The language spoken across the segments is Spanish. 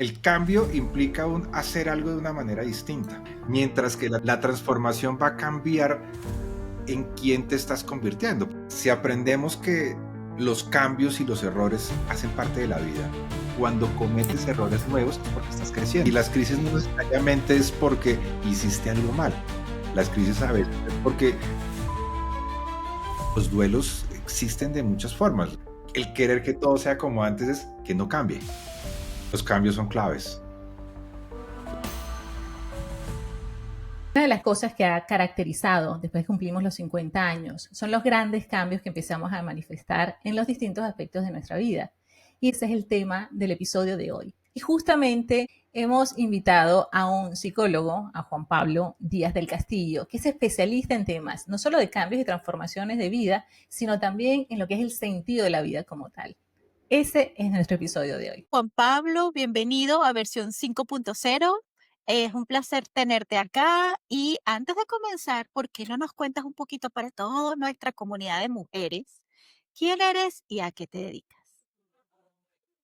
El cambio implica un hacer algo de una manera distinta, mientras que la transformación va a cambiar en quién te estás convirtiendo. Si aprendemos que los cambios y los errores hacen parte de la vida, cuando cometes errores nuevos es porque estás creciendo. Y las crisis no necesariamente es porque hiciste algo mal. Las crisis a veces es porque los duelos existen de muchas formas. El querer que todo sea como antes es que no cambie. Los cambios son claves. Una de las cosas que ha caracterizado después que cumplimos los 50 años son los grandes cambios que empezamos a manifestar en los distintos aspectos de nuestra vida. Y ese es el tema del episodio de hoy. Y justamente hemos invitado a un psicólogo, a Juan Pablo Díaz del Castillo, que es especialista en temas no solo de cambios y transformaciones de vida, sino también en lo que es el sentido de la vida como tal. Ese es nuestro episodio de hoy. Juan Pablo, bienvenido a versión 5.0. Es un placer tenerte acá y antes de comenzar, ¿por qué no nos cuentas un poquito para toda nuestra comunidad de mujeres quién eres y a qué te dedicas?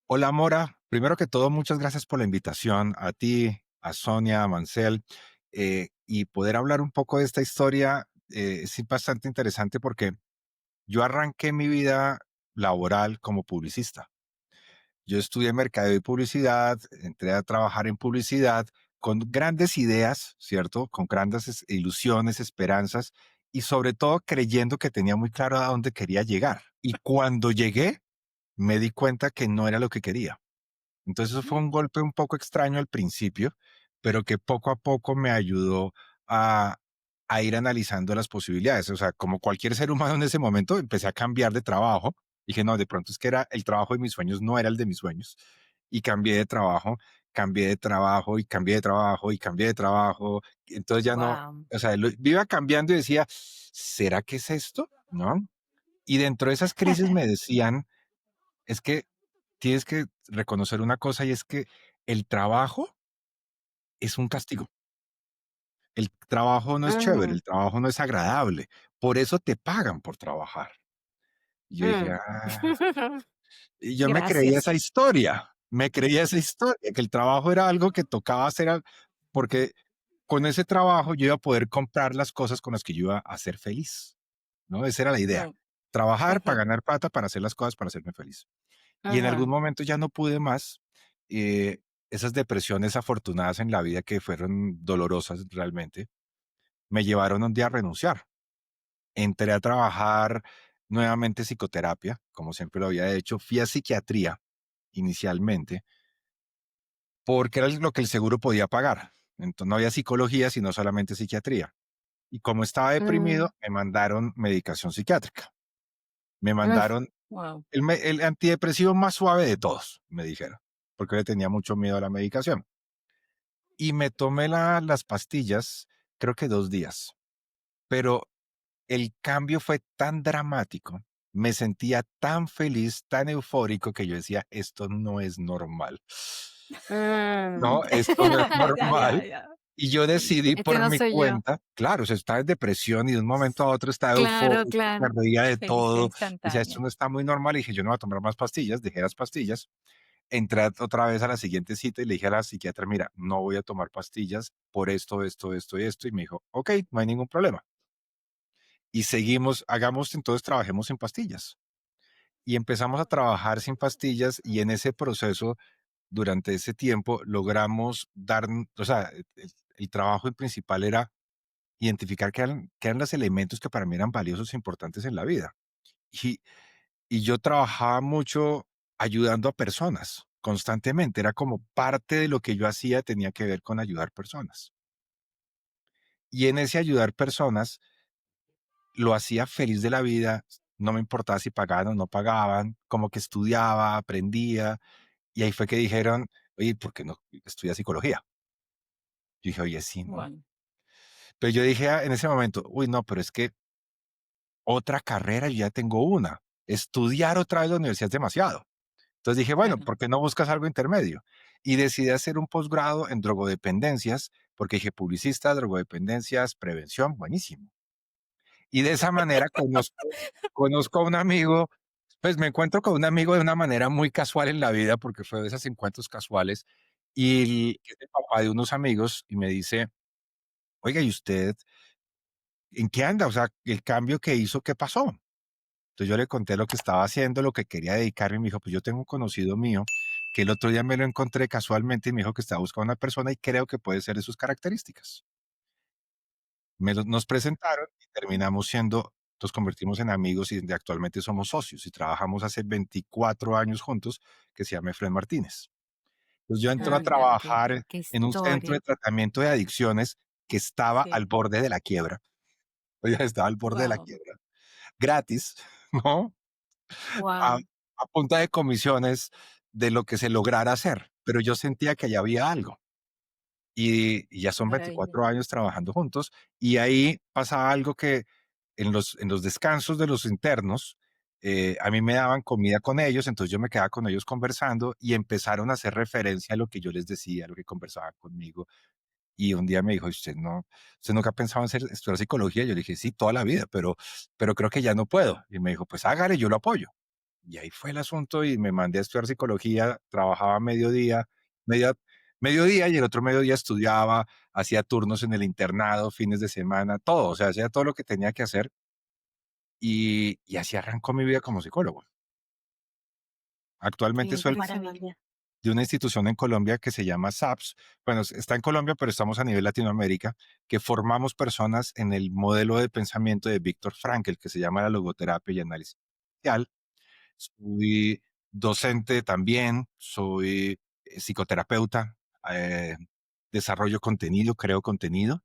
Hola Mora, primero que todo muchas gracias por la invitación a ti, a Sonia, a Mancel, y poder hablar un poco de esta historia es bastante interesante porque yo arranqué mi vida laboral como publicista. Yo estudié mercadeo y publicidad, entré a trabajar en publicidad con grandes ideas, ¿cierto? Con grandes ilusiones, esperanzas y sobre todo creyendo que tenía muy claro a dónde quería llegar. Y cuando llegué, me di cuenta que no era lo que quería. Entonces eso fue un golpe un poco extraño al principio, pero que poco a poco me ayudó a, a ir analizando las posibilidades. O sea, como cualquier ser humano en ese momento, empecé a cambiar de trabajo. Dije, no, de pronto es que era el trabajo de mis sueños, no era el de mis sueños. Y cambié de trabajo y cambié de trabajo y cambié de trabajo. Entonces ya no, Wow. o sea, iba cambiando y decía, ¿será que es esto? ¿No? Y dentro de esas crisis me decían, es que tienes que reconocer una cosa y es que el trabajo es un castigo. El trabajo no es chévere, Ujú, el trabajo no es agradable. Por eso te pagan por trabajar. Y yo dije, mm. y yo Gracias. me creía esa historia, que el trabajo era algo que tocaba hacer, porque con ese trabajo yo iba a poder comprar las cosas con las que yo iba a ser feliz, ¿no? Esa era la idea. Mm, Trabajar para ujú, ganar plata, para hacer las cosas, para hacerme feliz. Y en algún ujú. momento ya no pude más. eh, Esas depresiones afortunadas en la vida que fueron dolorosas realmente, me llevaron un día a renunciar. Entré a trabajar nuevamente psicoterapia, como siempre lo había hecho. Fui a psiquiatría inicialmente, porque era lo que el seguro podía pagar. Entonces no había psicología, sino solamente psiquiatría. Y como estaba Mm, deprimido, me mandaron medicación psiquiátrica. Me mm, mandaron wow. el antidepresivo más suave de todos, me dijeron, porque le tenía mucho miedo a la medicación. Y me tomé las pastillas, creo que 2 días, pero el cambio fue tan dramático, me sentía tan feliz, tan eufórico que yo decía, esto no es normal. Mm. No, esto no es Ya, ya, normal. ya. Y yo decidí Este por no mi soy yo. cuenta, claro, o sea, estaba en depresión y de un momento a otro estaba Claro, eufórico, me claro. reía de Felicidad todo. Decía, esto instantánea. no está muy normal. Y dije, yo no voy a tomar más pastillas, dejé las pastillas. Entré otra vez a la siguiente cita y le dije a la psiquiatra, mira, no voy a tomar pastillas por esto, esto, esto y esto. Y me dijo, ok, no hay ningún problema. Y seguimos, hagamos, entonces trabajemos sin pastillas. Y empezamos a trabajar sin pastillas y en ese proceso, durante ese tiempo, logramos dar, o sea, el trabajo principal era identificar qué eran los elementos que para mí eran valiosos e importantes en la vida. Y, y yo trabajaba mucho ayudando a personas constantemente. Era como parte de lo que yo hacía tenía que ver con ayudar personas. Y en ese ayudar personas lo hacía feliz de la vida. No me importaba si pagaban o no pagaban, como que estudiaba, aprendía. Y ahí fue que dijeron, oye, ¿por qué no estudias psicología? Yo dije, oye, sí, ¿no? Bueno. Pero yo dije en ese momento, uy, no, pero es que otra carrera, yo ya tengo una. Estudiar otra vez la universidad es demasiado. Entonces dije, bueno, Claro. ¿por qué no buscas algo intermedio? Y decidí hacer un posgrado en drogodependencias, porque dije, publicista, drogodependencias, prevención, buenísimo. Y de esa manera conozco a un amigo, pues me encuentro con un amigo de una manera muy casual en la vida, porque fue de esos encuentros casuales, y que es el papá de unos amigos, y me dice: "Oiga, ¿y usted en qué anda? O sea, el cambio que hizo, ¿qué pasó?". Entonces yo le conté lo que estaba haciendo, lo que quería dedicarme, y me dijo: "Pues yo tengo un conocido mío que el otro día me lo encontré casualmente y me dijo que estaba buscando una persona y creo que puede ser de sus características". Nos presentaron y terminamos siendo, nos convertimos en amigos y actualmente somos socios y trabajamos hace 24 años juntos, que se llama Efren Martínez. Pues yo entro a Oiga, trabajar qué en un centro de historia. tratamiento de adicciones que estaba Sí. al borde de la quiebra. Oiga, estaba al borde de la Wow. quiebra. Gratis, ¿no? A Wow, a punta de comisiones de lo que se lograra hacer, pero yo sentía que ya había algo. Y ya son Maravilla. 24 años trabajando juntos, y ahí pasa algo que en los descansos de los internos, a mí me daban comida con ellos, entonces yo me quedaba con ellos conversando y empezaron a hacer referencia a lo que yo les decía, a lo que conversaban conmigo. Y un día me dijo: "¿Usted nunca ha pensado en estudiar psicología?". Yo le dije: "Sí, toda la vida, pero creo que ya no puedo". Y me dijo: "Pues hágale, yo lo apoyo". Y ahí fue el asunto y me mandé a estudiar psicología, trabajaba media mediodía y el otro mediodía estudiaba, hacía turnos en el internado, fines de semana, todo, o sea, hacía todo lo que tenía que hacer y así arrancó mi vida como psicólogo. qué Actualmente soy Qué impresionante. maravilla. de una institución en Colombia que se llama SAPS. Bueno, está en Colombia, pero estamos a nivel Latinoamérica, que formamos personas en el modelo de pensamiento de Víctor Frankl, que se llama la logoterapia y análisis social. Soy docente también, soy psicoterapeuta, eh, desarrollo contenido, creo contenido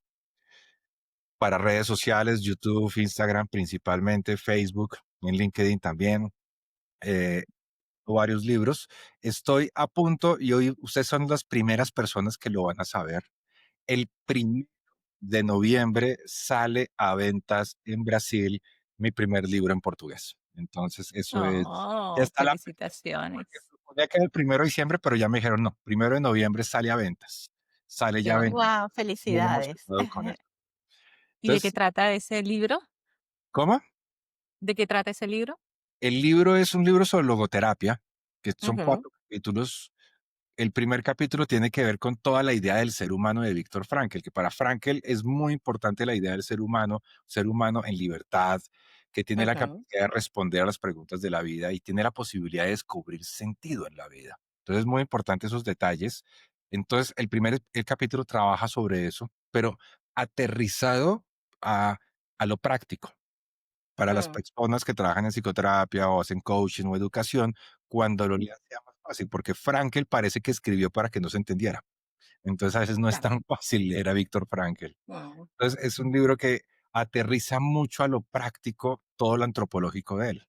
para redes sociales, YouTube, Instagram principalmente, Facebook, en LinkedIn también. eh, Varios libros. Estoy a punto y hoy ustedes son las primeras personas que lo van a saber. El 1 de noviembre sale a ventas en Brasil mi primer libro en portugués. Entonces, eso es, ya Oh, está la fecha, porque felicitaciones. suponía que era el 1 de diciembre, pero ya me dijeron, no, 1 de noviembre sale a ventas. Sale Qué ya a ventas. bueno. Wow, Muy felicidades. emocionado con eso. ¿Y de qué Entonces, trata ese libro? ¿cómo? ¿De qué trata ese libro? El libro es un libro sobre logoterapia, que son Ujú. 4 capítulos. El primer capítulo tiene que ver con toda la idea del ser humano de Víctor Frankl, que para Frankl es muy importante la idea del ser humano en libertad, que tiene la Ujú. capacidad de responder a las preguntas de la vida y tiene la posibilidad de descubrir sentido en la vida. Entonces, es muy importante esos detalles. Entonces, el capítulo trabaja sobre eso, pero aterrizado a, a lo práctico para las Mm, personas que trabajan en psicoterapia o hacen coaching o educación, cuando lo lean sea más fácil, porque Frankel parece que escribió para que no se entendiera. Entonces, a veces no es claro. tan fácil leer a Víctor Frankel. Mm, Entonces, es un libro que aterriza mucho a lo práctico todo lo antropológico de él.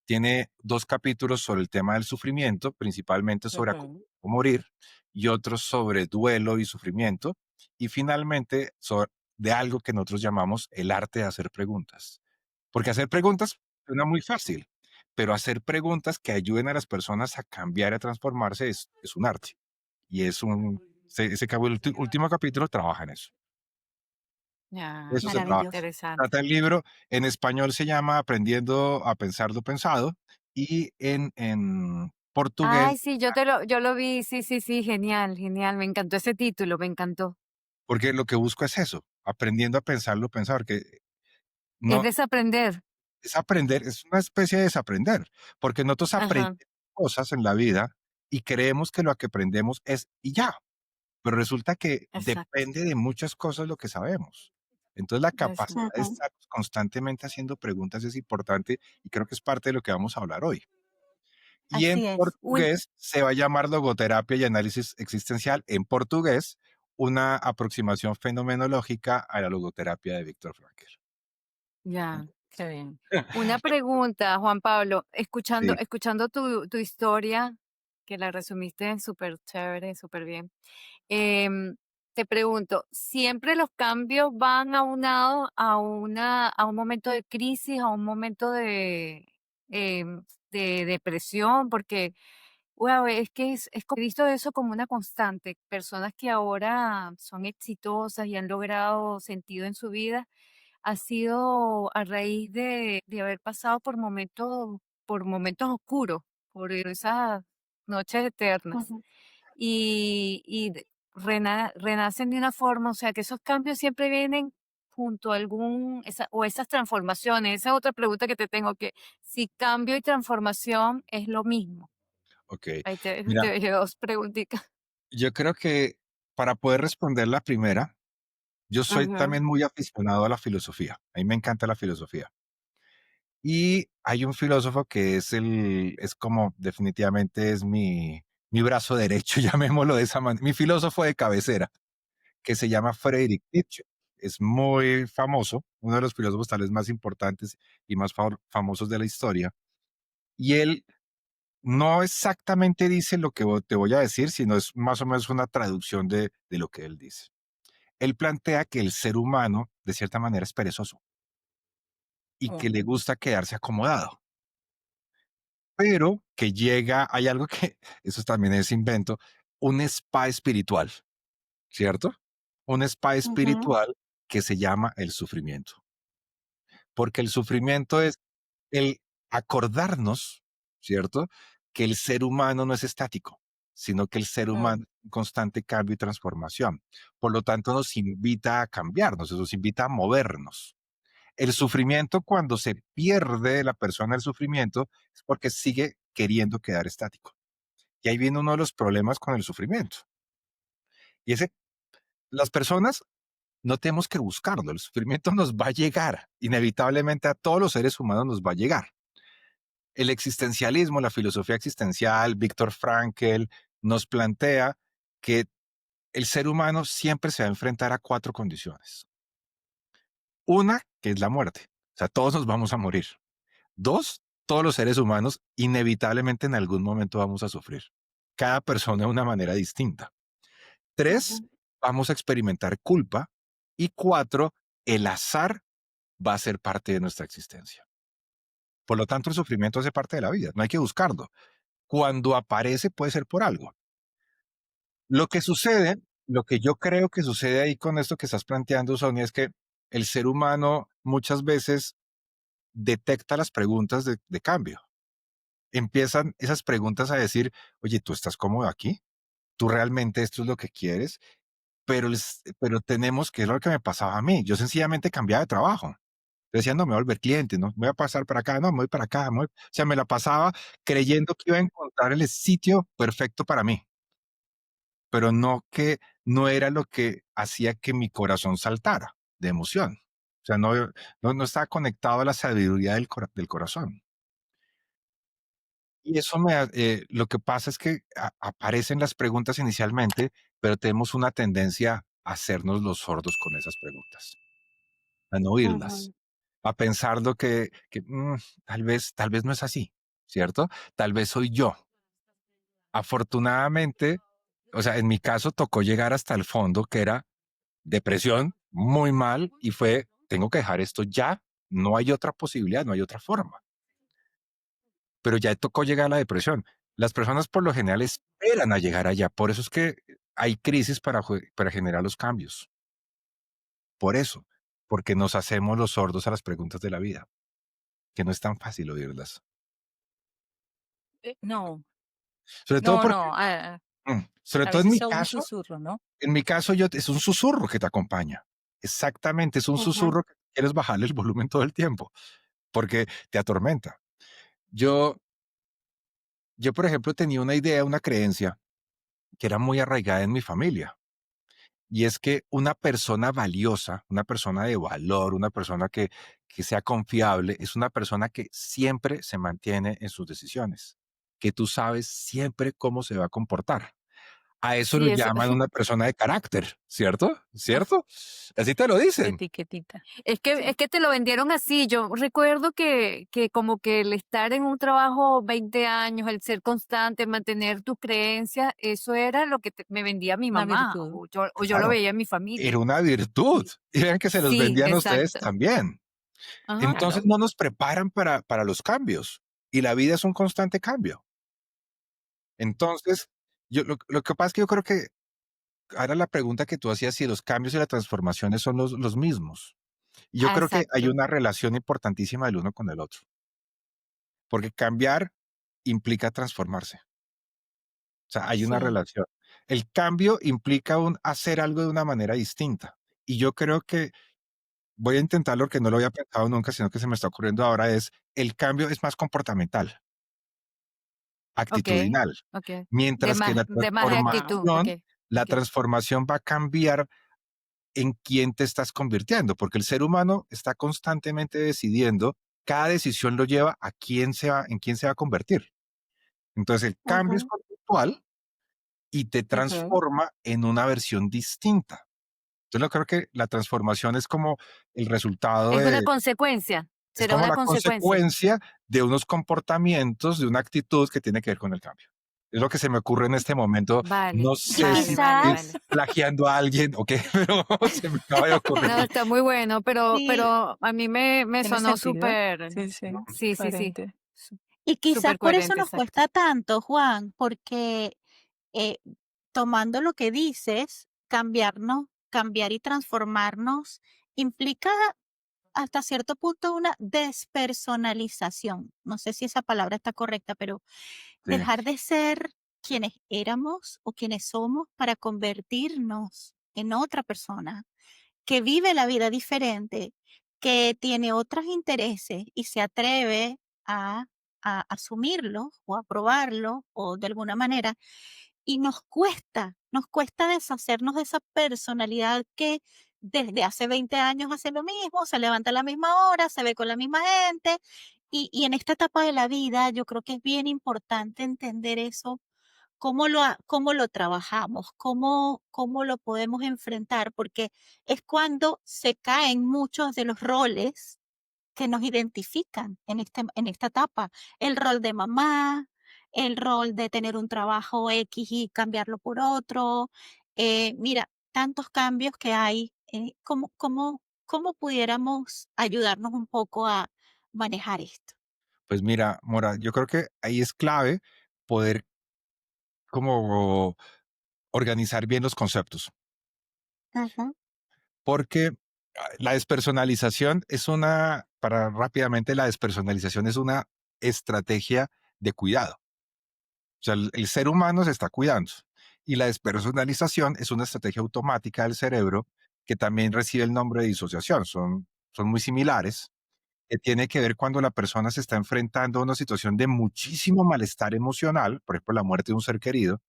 Tiene 2 capítulos sobre el tema del sufrimiento, principalmente sobre ujú. o morir, y otros sobre duelo y sufrimiento, y finalmente de algo que nosotros llamamos el arte de hacer preguntas. Porque hacer preguntas suena muy fácil, pero hacer preguntas que ayuden a las personas a cambiar y a transformarse es un arte. Y es un último capítulo trabaja en eso. De Ya, eso se qué trata. Maravilloso. interesante. Trata el libro. En español se llama Aprendiendo a pensar lo pensado y en portugués, Ay, sí, yo lo vi, sí, sí, sí, genial, genial, me encantó ese título, me encantó. porque lo que busco es eso, aprendiendo a pensar lo pensado, porque Es no desaprender. es aprender, es una especie de desaprender, porque nosotros Ajá, aprendemos cosas en la vida y creemos que lo que aprendemos es y ya, pero resulta que exacto, depende de muchas cosas lo que sabemos. Entonces, la capacidad exacto. de Ujú. estar constantemente haciendo preguntas es importante y creo que es parte de lo que vamos a hablar hoy. Y en Así es. Un portugués se va a llamar logoterapia y análisis existencial, en portugués, una aproximación fenomenológica a la logoterapia de Víctor Frankl. ya. Qué bien. Una pregunta, Juan Pablo, Sí. escuchando tu historia, que la resumiste súper chévere, súper bien. Em, Te pregunto, ¿siempre los cambios van aunados a un momento de crisis, a un momento de depresión? Porque, wow, es que he visto eso como una constante. Personas que ahora son exitosas y han logrado sentido en su vida, ha sido a raíz de haber pasado por momentos oscuros, por esas noches eternas. Ujú. renacen de una forma, o sea, que esos cambios siempre vienen junto a o esas transformaciones. Esa es otra pregunta que te tengo, que si cambio y transformación es lo mismo. Ok, Ahí te, mira, te dejé dos preguntitas. yo creo que para poder responder la primera, yo soy Ujú, también muy aficionado a la filosofía. A mí me encanta la filosofía. Y hay un filósofo que es como definitivamente es mi brazo derecho, llamémoslo de esa manera, mi filósofo de cabecera, que se llama Friedrich Nietzsche. Es muy famoso, uno de los filósofos tal vez más importantes y más famosos de la historia. Y él no exactamente dice lo que te voy a decir, sino es más o menos una traducción de lo que él dice. Él plantea que el ser humano, de cierta manera, es perezoso y que le gusta quedarse acomodado, pero que llega, hay algo que, eso también es invento, un spa espiritual, ¿cierto? Un spa ujú, espiritual que se llama el sufrimiento, porque el sufrimiento es el acordarnos, ¿cierto? Que el ser humano no es estático, sino que el ser Mm. humano es en constante cambio y transformación. Por lo tanto, nos invita a cambiarnos, nos invita a movernos. El sufrimiento, cuando se pierde la persona el sufrimiento, es porque sigue queriendo quedar estático. Y ahí viene uno de los problemas con el sufrimiento. Y ese, las personas no tenemos que buscarlo, el sufrimiento nos va a llegar, inevitablemente a todos los seres humanos nos va a llegar. El existencialismo, la filosofía existencial, Víctor Frankl, nos plantea que el ser humano siempre se va a enfrentar a cuatro condiciones. Una, que es la muerte. O sea, todos nos vamos a morir. Dos, todos los seres humanos inevitablemente en algún momento vamos a sufrir. Cada persona de una manera distinta. Tres, ujú, vamos a experimentar culpa. Y cuatro, el azar va a ser parte de nuestra existencia. Por lo tanto, el sufrimiento hace parte de la vida. No hay que buscarlo. Cuando aparece puede ser por algo. Lo que sucede, lo que yo creo que sucede ahí con esto que estás planteando, Sonia, es que el ser humano muchas veces detecta las preguntas de cambio. Empiezan esas preguntas a decir, oye, ¿tú estás cómodo aquí? ¿Tú realmente esto es lo que quieres? Pero tenemos, que es lo que me pasaba a mí. Yo sencillamente cambiaba de trabajo. Decía, no, me voy a volver cliente, no, me voy a pasar para acá, no, me voy para acá. O sea, me la pasaba creyendo que iba a encontrar el sitio perfecto para mí, pero no que no era lo que hacía que mi corazón saltara de emoción. O sea, no estaba conectado a la sabiduría del corazón. Y eso lo que pasa es que aparecen las preguntas inicialmente, pero tenemos una tendencia a hacernos los sordos con esas preguntas, a no oírlas, ujú. a pensar lo tal vez no es así, ¿cierto? Tal vez soy yo. Afortunadamente, o sea, en mi caso tocó llegar hasta el fondo, que era depresión, muy mal, y fue, tengo que dejar esto ya, no hay otra posibilidad, no hay otra forma. Pero ya tocó llegar a la depresión. Las personas por lo general esperan a llegar allá, por eso es que hay crisis para generar los cambios. Por eso, porque nos hacemos los sordos a las preguntas de la vida, que no es tan fácil oírlas. No, Sobre todo no, porque, no. sobre A todo en veces mi son un caso, susurro, ¿no? es un susurro que te acompaña. Exactamente, es un Ujú. susurro que quieres bajarle el volumen todo el tiempo, porque te atormenta. Yo, yo, por ejemplo, tenía una idea, una creencia que era muy arraigada en mi familia. Y es que una persona valiosa, una persona de valor, una persona que sea confiable, es una persona que siempre se mantiene en sus decisiones, que tú sabes siempre cómo se va a comportar. A eso lo Sí, eso, llaman una persona de carácter, ¿cierto? ah, ¿Cierto? Así te lo La dicen. etiquetita. es Sí. que te lo vendieron así. Yo recuerdo que como que el estar en un trabajo 20 años, el ser constante, mantener tus creencias, eso era lo que me vendía mi Una mamá, virtud. o yo lo Claro, veía en mi era familia. una virtud. Y vean que se los Sí, vendían a ustedes exacto. también. Ajá. Entonces Claro. no nos preparan para los cambios. Y la vida es un constante cambio. Entonces, lo que pasa es que yo creo que ahora la pregunta que tú hacías, si los cambios y las transformaciones son los mismos. Y yo Ah, creo que hay exacto. una relación importantísima del uno con el otro, porque cambiar implica transformarse. O sea, hay una Sí. relación. El cambio implica un hacer algo de una manera distinta. Y yo creo que voy a intentarlo, que no lo había pensado nunca, sino que se me está ocurriendo ahora, es el cambio es más comportamental, Okey, actitudinal, okey. mientras que De más de actitud, okey, la okey. transformación va a cambiar en quién te estás convirtiendo, porque el ser humano está constantemente decidiendo, cada decisión lo lleva a en quién se va a convertir. Entonces el cambio es Ujú, conductual y te ujú. transforma en una versión distinta. Yo creo que la transformación es como el resultado Es una de, consecuencia, es será como una la consecuencia. consecuencia de unos comportamientos, de una actitud que tiene que ver con el cambio. Es lo que se me ocurre en este momento. Vale, No Y sé si vale, vale, estoy quizás, vale. plagiando a alguien o qué, pero se me acaba de ocurrir. No, está muy bueno, sí, pero a mí me ¿Tiene sonó sentido? súper Sí, sí, sí, sí, sí, coherente. su y quizás súper por eso coherente, nos exacto. cuesta tanto, Juan, porque eh, tomando lo que dices, cambiar y transformarnos implica hasta cierto punto una despersonalización. No sé si esa palabra está correcta, pero Sí. dejar de ser quienes éramos o quienes somos para convertirnos en otra persona que vive la vida diferente, que tiene otros intereses y se atreve a, a asumirlo o a probarlo o de alguna manera. Y nos cuesta deshacernos de esa personalidad que desde hace 20 años hace lo mismo, se levanta a la misma hora, se ve con la misma gente. Y en esta etapa de la vida yo creo que es bien importante entender eso, cómo lo trabajamos, cómo lo podemos enfrentar, porque es cuando se caen muchos de los roles que nos identifican en esta etapa. El rol de mamá, el rol de tener un trabajo X y cambiarlo por otro. Mira, tantos cambios que hay. ¿Cómo pudiéramos ayudarnos un poco a manejar esto? Pues mira, Mora, yo creo que ahí es clave poder como organizar bien los conceptos, Ujú, porque la despersonalización es para rápidamente, la despersonalización es una estrategia de cuidado. O sea, el ser humano se está cuidando y la despersonalización es una estrategia automática del cerebro que también recibe el nombre de disociación. Son muy similares, que tiene que ver cuando la persona se está enfrentando a una situación de muchísimo malestar emocional, por ejemplo, la muerte de un ser querido.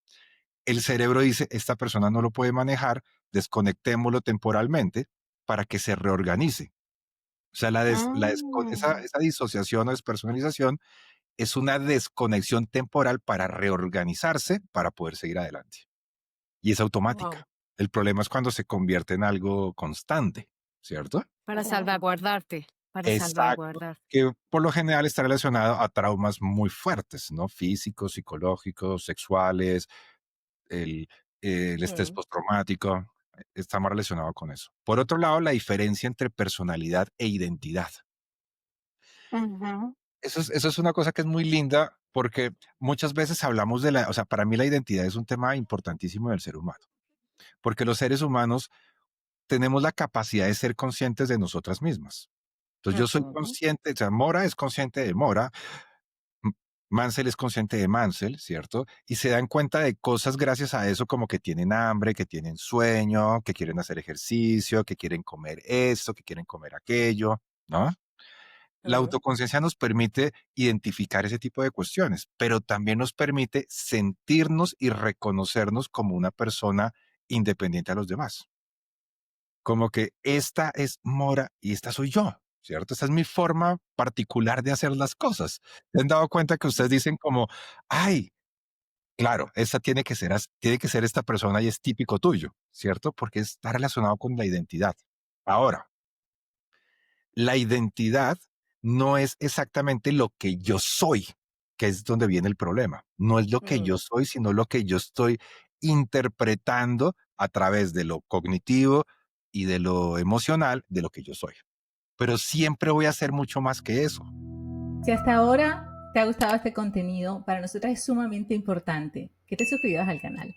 El cerebro dice, esta persona no lo puede manejar, desconectémoslo temporalmente para que se reorganice. O sea, Mm, esa disociación o despersonalización es una desconexión temporal para reorganizarse para poder seguir adelante. Y es wow. automática. El problema es cuando se convierte en algo constante, ¿cierto? Para salvaguardarte, para Exacto. salvaguardar. Que por lo general está relacionado a traumas muy fuertes, ¿no? Físicos, psicológicos, sexuales, el, el estrés Sí. postraumático, está más relacionado con eso. Por otro lado, la diferencia entre personalidad e identidad. Ujú, Eso es una cosa que es muy linda porque muchas veces hablamos o sea, para mí la identidad es un tema importantísimo del ser humano, porque los seres humanos tenemos la capacidad de ser conscientes de nosotras mismas. Entonces yo soy ujú. consciente, o sea, Mora es consciente de Mora, M- Mansell es consciente de Mansell, ¿cierto? Y se dan cuenta de cosas gracias a eso, como que tienen hambre, que tienen sueño, que quieren hacer ejercicio, que quieren comer esto, que quieren comer aquello, ¿no? La Sí. autoconciencia nos permite identificar ese tipo de cuestiones, pero también nos permite sentirnos y reconocernos como una persona independiente a los demás. Como que esta es Mora y esta soy yo, ¿cierto? Esta es mi forma particular de hacer las cosas. ¿Se han dado cuenta que ustedes dicen como, ay, claro, esta tiene que ser esta persona y es típico tuyo, ¿cierto? Porque está relacionado con la identidad. Ahora, la identidad no es exactamente lo que yo soy, que es donde viene el problema. No es lo que yo Mm, soy, sino lo que yo estoy interpretando a través de lo cognitivo y de lo emocional de lo que yo soy. Pero siempre voy a ser mucho más que eso. Si hasta ahora te ha gustado este contenido, para nosotros es sumamente importante que te suscribas al canal.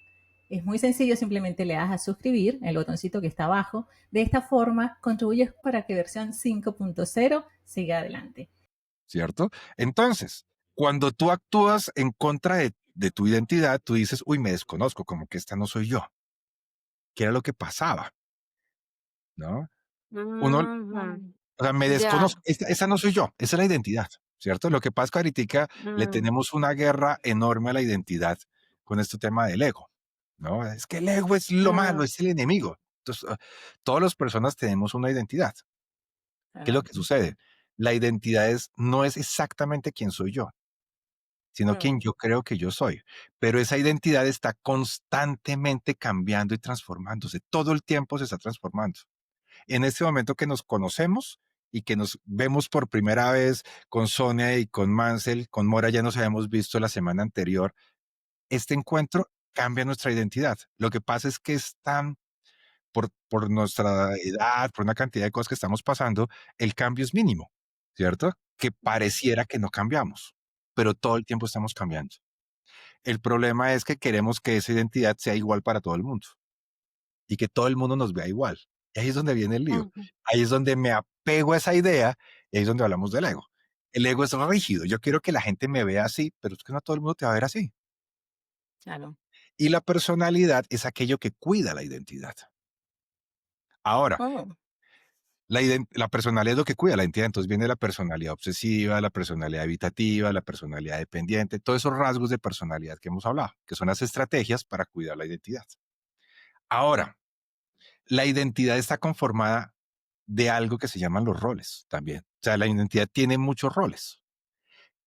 Es muy sencillo, simplemente le das a suscribir, el botoncito que está abajo. De esta forma, contribuyes para que versión 5.0 siga adelante. ¿Cierto? Entonces, cuando tú actúas en contra de tu identidad, tú dices, uy, me desconozco, como que esta no soy yo. ¿Qué era lo que pasaba? ¿No? Uno, Ujú. o sea, me Ya. desconozco, esa no soy yo, esa es la identidad, ¿cierto? Lo que pasa es que ahoritica le Mm, tenemos una guerra enorme a la identidad con este tema del ego, ¿no? Es que el ego es lo malo, mm, es el enemigo. Entonces, todas las personas tenemos una identidad. ¿Qué es lo Claro. que sucede? La identidad no es exactamente quién soy yo, sino quien Mm, yo creo que yo soy. Pero esa identidad está constantemente cambiando y transformándose. Todo el tiempo se está transformando. En este momento que nos conocemos y que nos vemos por primera vez con Sonia y con Mansell, con Mora ya nos habíamos visto la semana anterior, este encuentro cambia nuestra identidad. Lo que pasa es que por nuestra edad, por una cantidad de cosas que estamos pasando, el cambio es mínimo, ¿cierto? Que pareciera que no cambiamos, pero todo el tiempo estamos cambiando. El problema es que queremos que esa identidad sea igual para todo el mundo y que todo el mundo nos vea igual. Y ahí es donde viene el lío. ujú, Ahí es donde me apego a esa idea y ahí es donde hablamos del ego. El ego es rígido. Yo quiero que la gente me vea así, pero es que no todo el mundo te va a ver así. claro. Y la personalidad es aquello que cuida la identidad. Ahora, Oh, la personalidad es lo que cuida la identidad. Entonces viene la personalidad obsesiva, la personalidad evitativa, la personalidad dependiente, todos esos rasgos de personalidad que hemos hablado, que son las estrategias para cuidar la identidad. Ahora, la identidad está conformada de algo que se llaman los roles también. O sea, la identidad tiene muchos roles.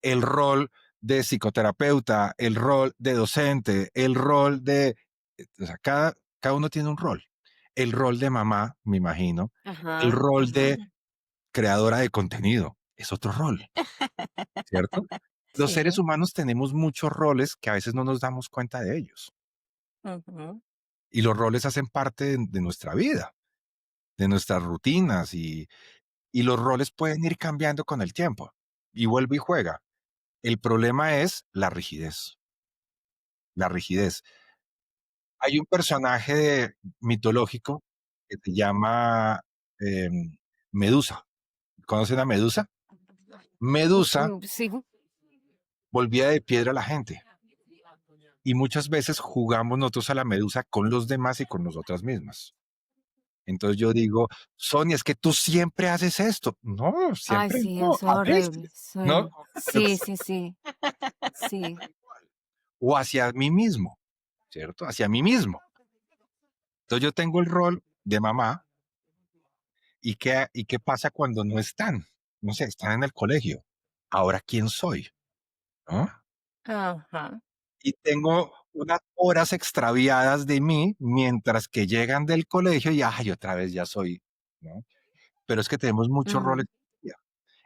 El rol de psicoterapeuta, el rol de docente, el rol de... O sea, cada uno tiene un rol. El rol de mamá, me imagino. El ajá, rol ajá. de creadora de contenido es otro rol, ¿cierto? Los seres sí. humanos tenemos muchos roles que a veces no nos damos cuenta de ellos. Ujú, Y los roles hacen parte de nuestra vida, de nuestras rutinas y los roles pueden ir cambiando con el tiempo. Y vuelve y juega. El problema es la rigidez. La rigidez. Hay un personaje mitológico que se llama Medusa. ¿Conocen a Medusa? Medusa Sí. volvía de piedra a la gente. Y muchas veces jugamos nosotros a la Medusa con los demás y con nosotras mismas. Entonces yo digo, Sonia, es que tú siempre haces esto. No, Ay, siempre sí, no, eso a es horrible. veces, ¿no? Pero Sí, sí, sí, sí. o hacia mí mismo, ¿cierto? Hacia mí mismo. Entonces yo tengo el rol de mamá y qué pasa cuando no están. No sé, están en el colegio. Ahora, ¿quién soy? ¿No? ajá, Y tengo unas horas extraviadas de mí mientras que llegan del colegio y, ay, otra vez ya soy, ¿no? Pero es que tenemos muchos roles. Ujú,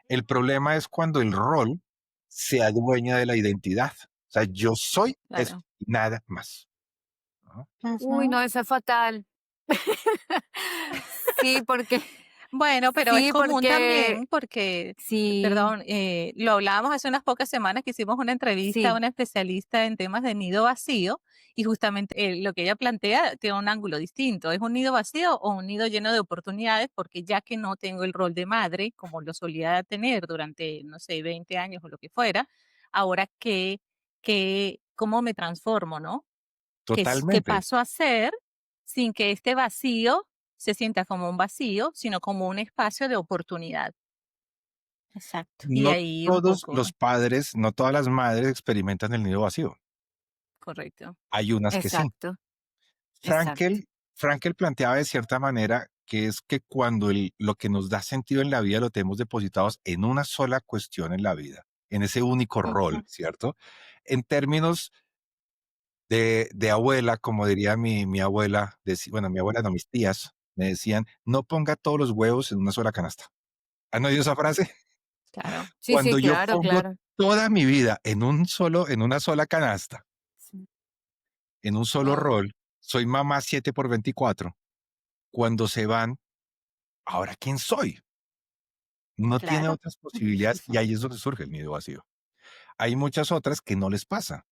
El problema es cuando el rol se adueña de la identidad. O sea, yo soy esto claro. y nada más, ¿no? uy, Ujú. no, eso es fatal. Sí, porque Bueno, pero es sí, común porque también porque, sí, perdón, lo hablábamos hace unas pocas semanas que hicimos una entrevista a sí, una especialista en temas de nido vacío y justamente lo que ella plantea tiene un ángulo distinto. ¿Es un nido vacío o un nido lleno de oportunidades? Porque ya que no tengo el rol de madre, como lo solía tener durante, no sé, 20 años o lo que fuera, ahora ¿cómo me transformo, no? ¿Qué Totalmente. paso a hacer sin que este vacío se sienta como un vacío, sino como un espacio de oportunidad? Exacto. Y No ahí un todos poco, los padres, no todas las madres experimentan el nido vacío. correcto. Hay unas que sí. exacto, exacto. Frankel, Frankel planteaba de cierta manera que es que cuando lo que nos da sentido en la vida lo tenemos depositados en una sola cuestión en la vida, en ese único rol, Ujú. ¿cierto? En términos de abuela, como diría mi abuela, bueno, mi abuela no, mis tías, me decían, no ponga todos los huevos en una sola canasta. ¿Han oído esa frase? Claro. Sí, sí, Cuando yo claro, pongo claro. toda mi vida en una sola canasta, Sí. en un solo Wow. rol, soy mamá 7 por 24. Cuando se van, ¿ahora quién soy? No tiene Claro. otras posibilidades y ahí es donde surge el nido vacío. Hay muchas otras que no les pasa.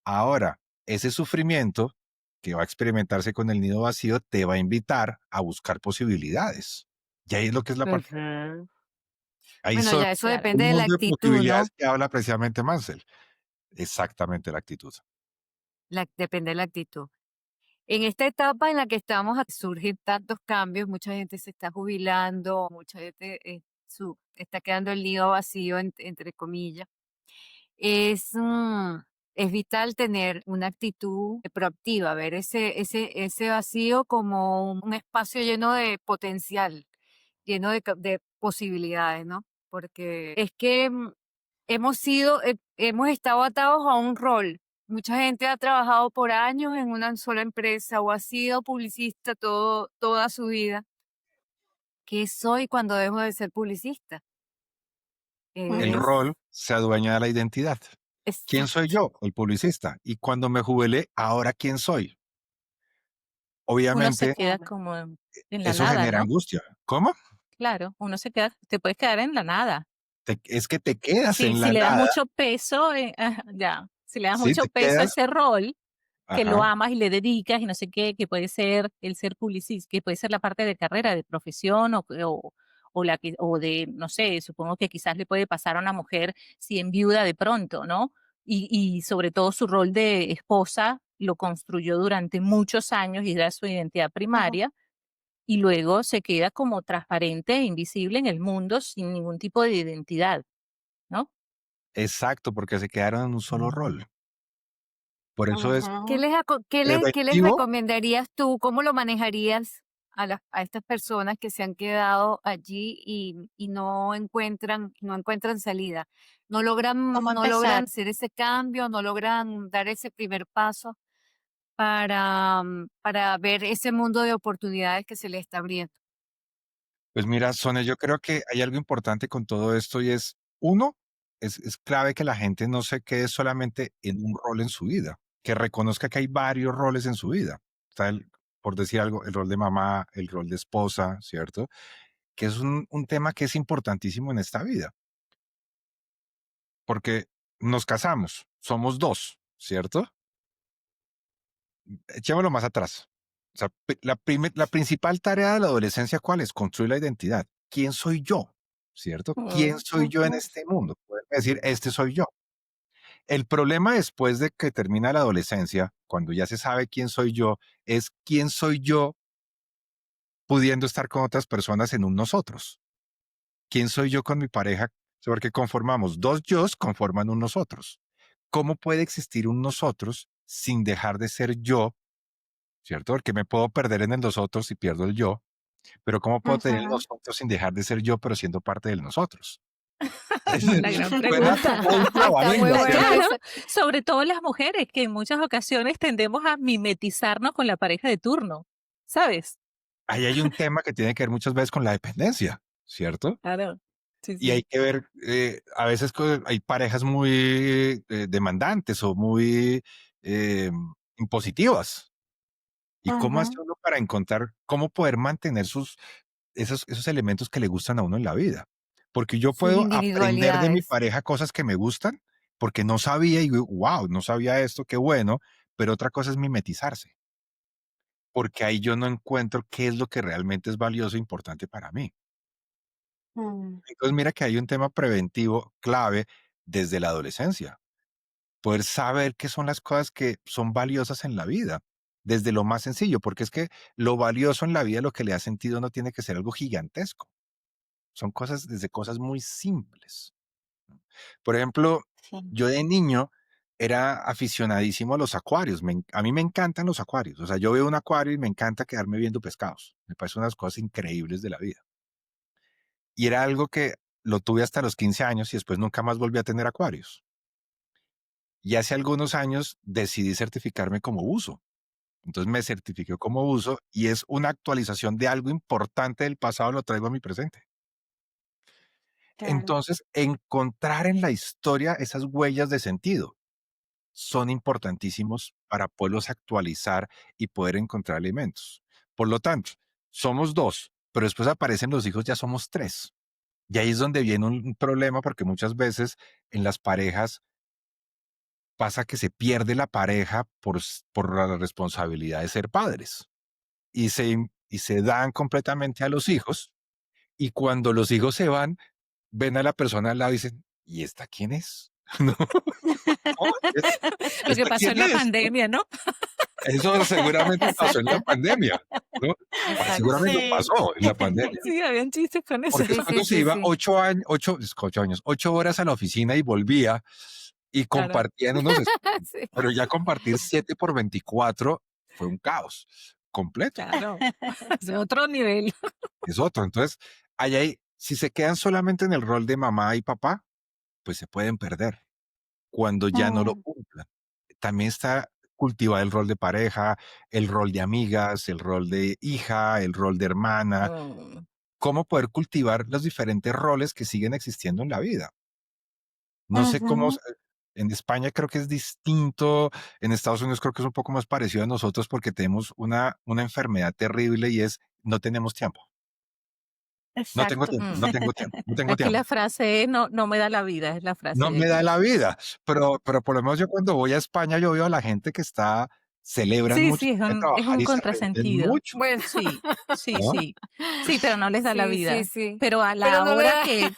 Ahora, ese sufrimiento que va a experimentarse con el nido vacío te va a invitar a buscar posibilidades. Y ahí es lo que es la parte. Ujú. Ahí Bueno, son ya eso Claro. depende un de la mundo de actitud, posibilidades ¿no? que habla precisamente Mansell. Exactamente la actitud. depende de la actitud. En esta etapa en la que estamos surgen tantos cambios, mucha gente se está jubilando, mucha gente está quedando el nido vacío, entre comillas. Es, es vital tener una actitud proactiva, ver ese vacío como un espacio lleno de potencial, lleno de posibilidades, ¿no? Porque es que hemos estado atados a un rol. Mucha gente ha trabajado por años en una sola empresa o ha sido publicista toda su vida. ¿Qué soy cuando dejo de ser publicista? El Ujú. rol Es se adueña de la identidad. ¿Quién soy exacto. yo? El publicista. Y cuando me jubilé, ¿ahora quién soy? Uno se Obviamente, queda Claro. como en la eso nada, genera ¿no? angustia. ¿Cómo? Claro, uno se queda, te puedes quedar en la nada. Es que te quedas Si, en si la le das nada, mucho peso, ya, si le das ¿sí? mucho Te peso a quedas, ese rol, que lo ajá, amas y le dedicas y no sé qué, que puede ser el ser publicista, que puede ser la parte de carrera, de profesión o de, no sé, supongo que quizás le puede pasar a una mujer si enviuda de pronto, ¿no? Y sobre todo su rol de esposa lo construyó durante muchos años y era su identidad Ujú. primaria y luego se queda como transparente e invisible en el mundo sin ningún tipo de identidad, ¿no? exacto, porque se quedaron en un solo rol. Por eso es Ujú. ¿Qué les preventivo. recomendarías tú? ¿Cómo lo manejarías a estas personas que se han quedado allí y no encuentran salida? ¿Cómo No empezar? logran hacer ese cambio, no logran dar ese primer paso para ver ese mundo de oportunidades que se les está abriendo. Pues mira, Sonia, yo creo que hay algo importante con todo esto y es, uno, es clave que la gente no se quede solamente en un rol en su vida, que reconozca que hay varios roles en su vida. Está por decir algo, el rol de mamá, el rol de esposa, ¿cierto? Que es un tema que es importantísimo en esta vida, porque nos casamos, somos dos, ¿cierto? Echémoslo más atrás. O sea, la principal tarea de la adolescencia, ¿cuál es? Construir la identidad. ¿Quién soy yo? ¿Cierto? ¿Quién Mm, soy yo en ujú. este mundo? Pueden decir, este soy yo. El problema después de que termina la adolescencia, cuando ya se sabe quién soy yo, es quién soy yo pudiendo estar con otras personas en un nosotros. ¿Quién soy yo con mi pareja? Porque conformamos dos yos, conforman un nosotros. ¿Cómo puede existir un nosotros sin dejar de ser yo? ¿Cierto? Porque me puedo perder en el nosotros y pierdo el yo, pero ¿cómo puedo tener el Ujú. nosotros sin dejar de ser yo, pero siendo parte del nosotros? La gran Suena pregunta. todo un Está muy trabalengua, bueno ¿cierto? Claro, ese. sobre todo las mujeres, que en muchas ocasiones tendemos a mimetizarnos con la pareja de turno, ¿sabes? Ahí hay un tema que tiene que ver muchas veces con la dependencia, ¿cierto? Claro, sí, Y hay sí. que ver, a veces hay parejas muy demandantes o muy eh, impositivas. ¿Y cómo hace Ujú. uno para encontrar cómo poder mantener esos elementos que le gustan a uno en la vida? Porque yo Sus puedo aprender de mi individualidades. pareja cosas que me gustan, porque no sabía y wow, no sabía esto, qué bueno, pero otra cosa es mimetizarse, porque ahí yo no encuentro qué es lo que realmente es valioso e importante para mí. Mm. Entonces, mira que hay un tema preventivo clave desde la adolescencia, poder saber qué son las cosas que son valiosas en la vida, desde lo más sencillo, porque es que lo valioso en la vida, lo que le da sentido no tiene que ser algo gigantesco, son cosas desde cosas muy simples. Por ejemplo, Sí. yo de niño era aficionadísimo a los acuarios, a mí me encantan los acuarios, o sea, yo veo un acuario y me encanta quedarme viendo pescados, me parece unas cosas increíbles de la vida. Y era algo que lo tuve hasta los 15 años y después nunca más volví a tener acuarios. Y hace algunos años decidí certificarme como buzo. Entonces me certifiqué como buzo y es una actualización de algo importante del pasado, lo traigo a mi presente. Claro. Entonces, encontrar en la historia esas huellas de sentido son importantísimos para poderlos actualizar y poder encontrar elementos. Por lo tanto, somos dos, pero después aparecen los hijos, ya somos tres. Y ahí es donde viene un problema porque muchas veces en las parejas pasa que se pierde la pareja por la responsabilidad de ser padres y se dan completamente a los hijos y cuando los hijos se van, ven a la persona al lado y dicen, ¿y esta quién es? ¿no? No, Lo que ¿esta pasó quién en la es? ¿No? pandemia, ¿no? Eso seguramente pasó en la pandemia, ¿no? Exacto. Seguramente Sí. pasó en la pandemia. Sí, habían chistes con eso. Porque es Sí, cuando sí, se sí, iba sí. 8 horas a la oficina y volvía y Claro. compartían unos Sí, pero ya compartir 7 por 24 fue un caos completo, claro. Es de otro nivel. es otro. Entonces, ahí, si se quedan solamente en el rol de mamá y papá, pues se pueden perder cuando ya no lo Mm, cumplan. También está cultivar el rol de pareja, el rol de amigas, el rol de hija, el rol de hermana, Mm. cómo poder cultivar los diferentes roles que siguen existiendo en la vida. No sé cómo, ujú. en España creo que es distinto, en Estados Unidos creo que es un poco más parecido a nosotros porque tenemos una enfermedad terrible y es no tenemos tiempo. No tengo Exacto. tiempo, Mm. no tengo tiempo, no tengo Aquí la tiempo. frase es no me da la vida, es la frase No de me da aquí. la vida, pero por lo menos yo cuando voy a España, yo veo a la gente que celebran Sí, mucho, sí, quieren Es un trabajar y se rinden contrasentido. mucho, bueno, Sí, sí, ¿no? sí. Sí, pero no les da la sí, sí, vida. sí. Pero a Pero la no le hora da que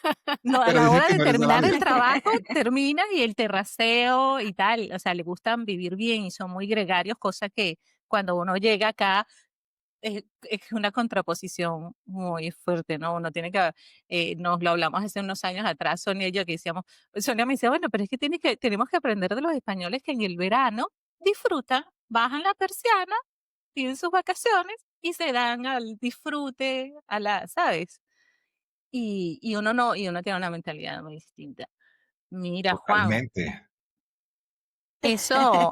no, a Pero la dicen hora que de no les da la terminar vida. el trabajo, termina y el terraceo y tal. O sea, le gustan vivir bien y son muy gregarios, cosa que cuando uno llega acá es una contraposición muy fuerte, ¿no? Uno tiene que, nos lo hablamos hace unos años atrás, Sonia y yo, que decíamos, Sonia me decía, bueno, pero es que tenemos que aprender de los españoles que en el verano disfrutan, bajan la persiana, tienen sus vacaciones y se dan al disfrute, ¿sabes? Y uno no, y uno tiene una mentalidad muy distinta. Mira, Juan, Totalmente. eso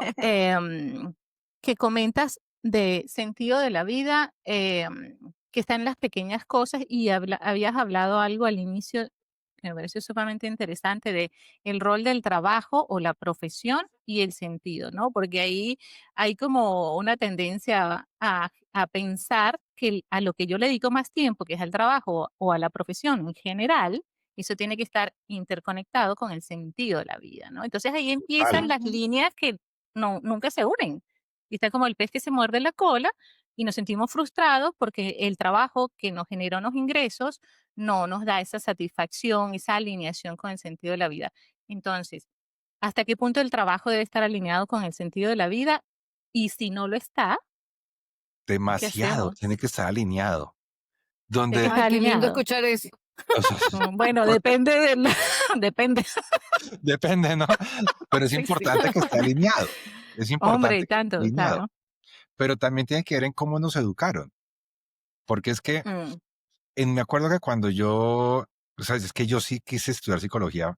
que comentas de sentido de la vida, que está en las pequeñas cosas y habías hablado algo al inicio que me pareció sumamente interesante de el rol del trabajo o la profesión y el sentido, ¿no? Porque ahí hay como una tendencia a pensar que a lo que yo le dedico más tiempo, que es al trabajo o a la profesión en general, eso tiene que estar interconectado con el sentido de la vida, ¿no? Entonces ahí empiezan Total. las Ujú. líneas que nunca se unen. Y está como el pez que se muerde la cola y nos sentimos frustrados porque el trabajo que nos genera unos ingresos no nos da esa satisfacción, esa alineación con el sentido de la vida. Entonces, ¿hasta qué punto el trabajo debe estar alineado con el sentido de la vida? Y si no lo está, ¿qué Demasiado, tiene hacemos? que estar alineado. Tiene que Donde, estar Ay, qué lindo alineado. escuchar eso. o sea, Bueno, porque depende del, depende. depende, ¿no? Pero es Sí, sí. importante que esté alineado. Es Hombre, importante que esté tanto, alineado. claro. Pero también tiene que ver en cómo nos educaron. Porque es que Mm, me acuerdo que cuando yo, o sea, es que yo sí quise estudiar psicología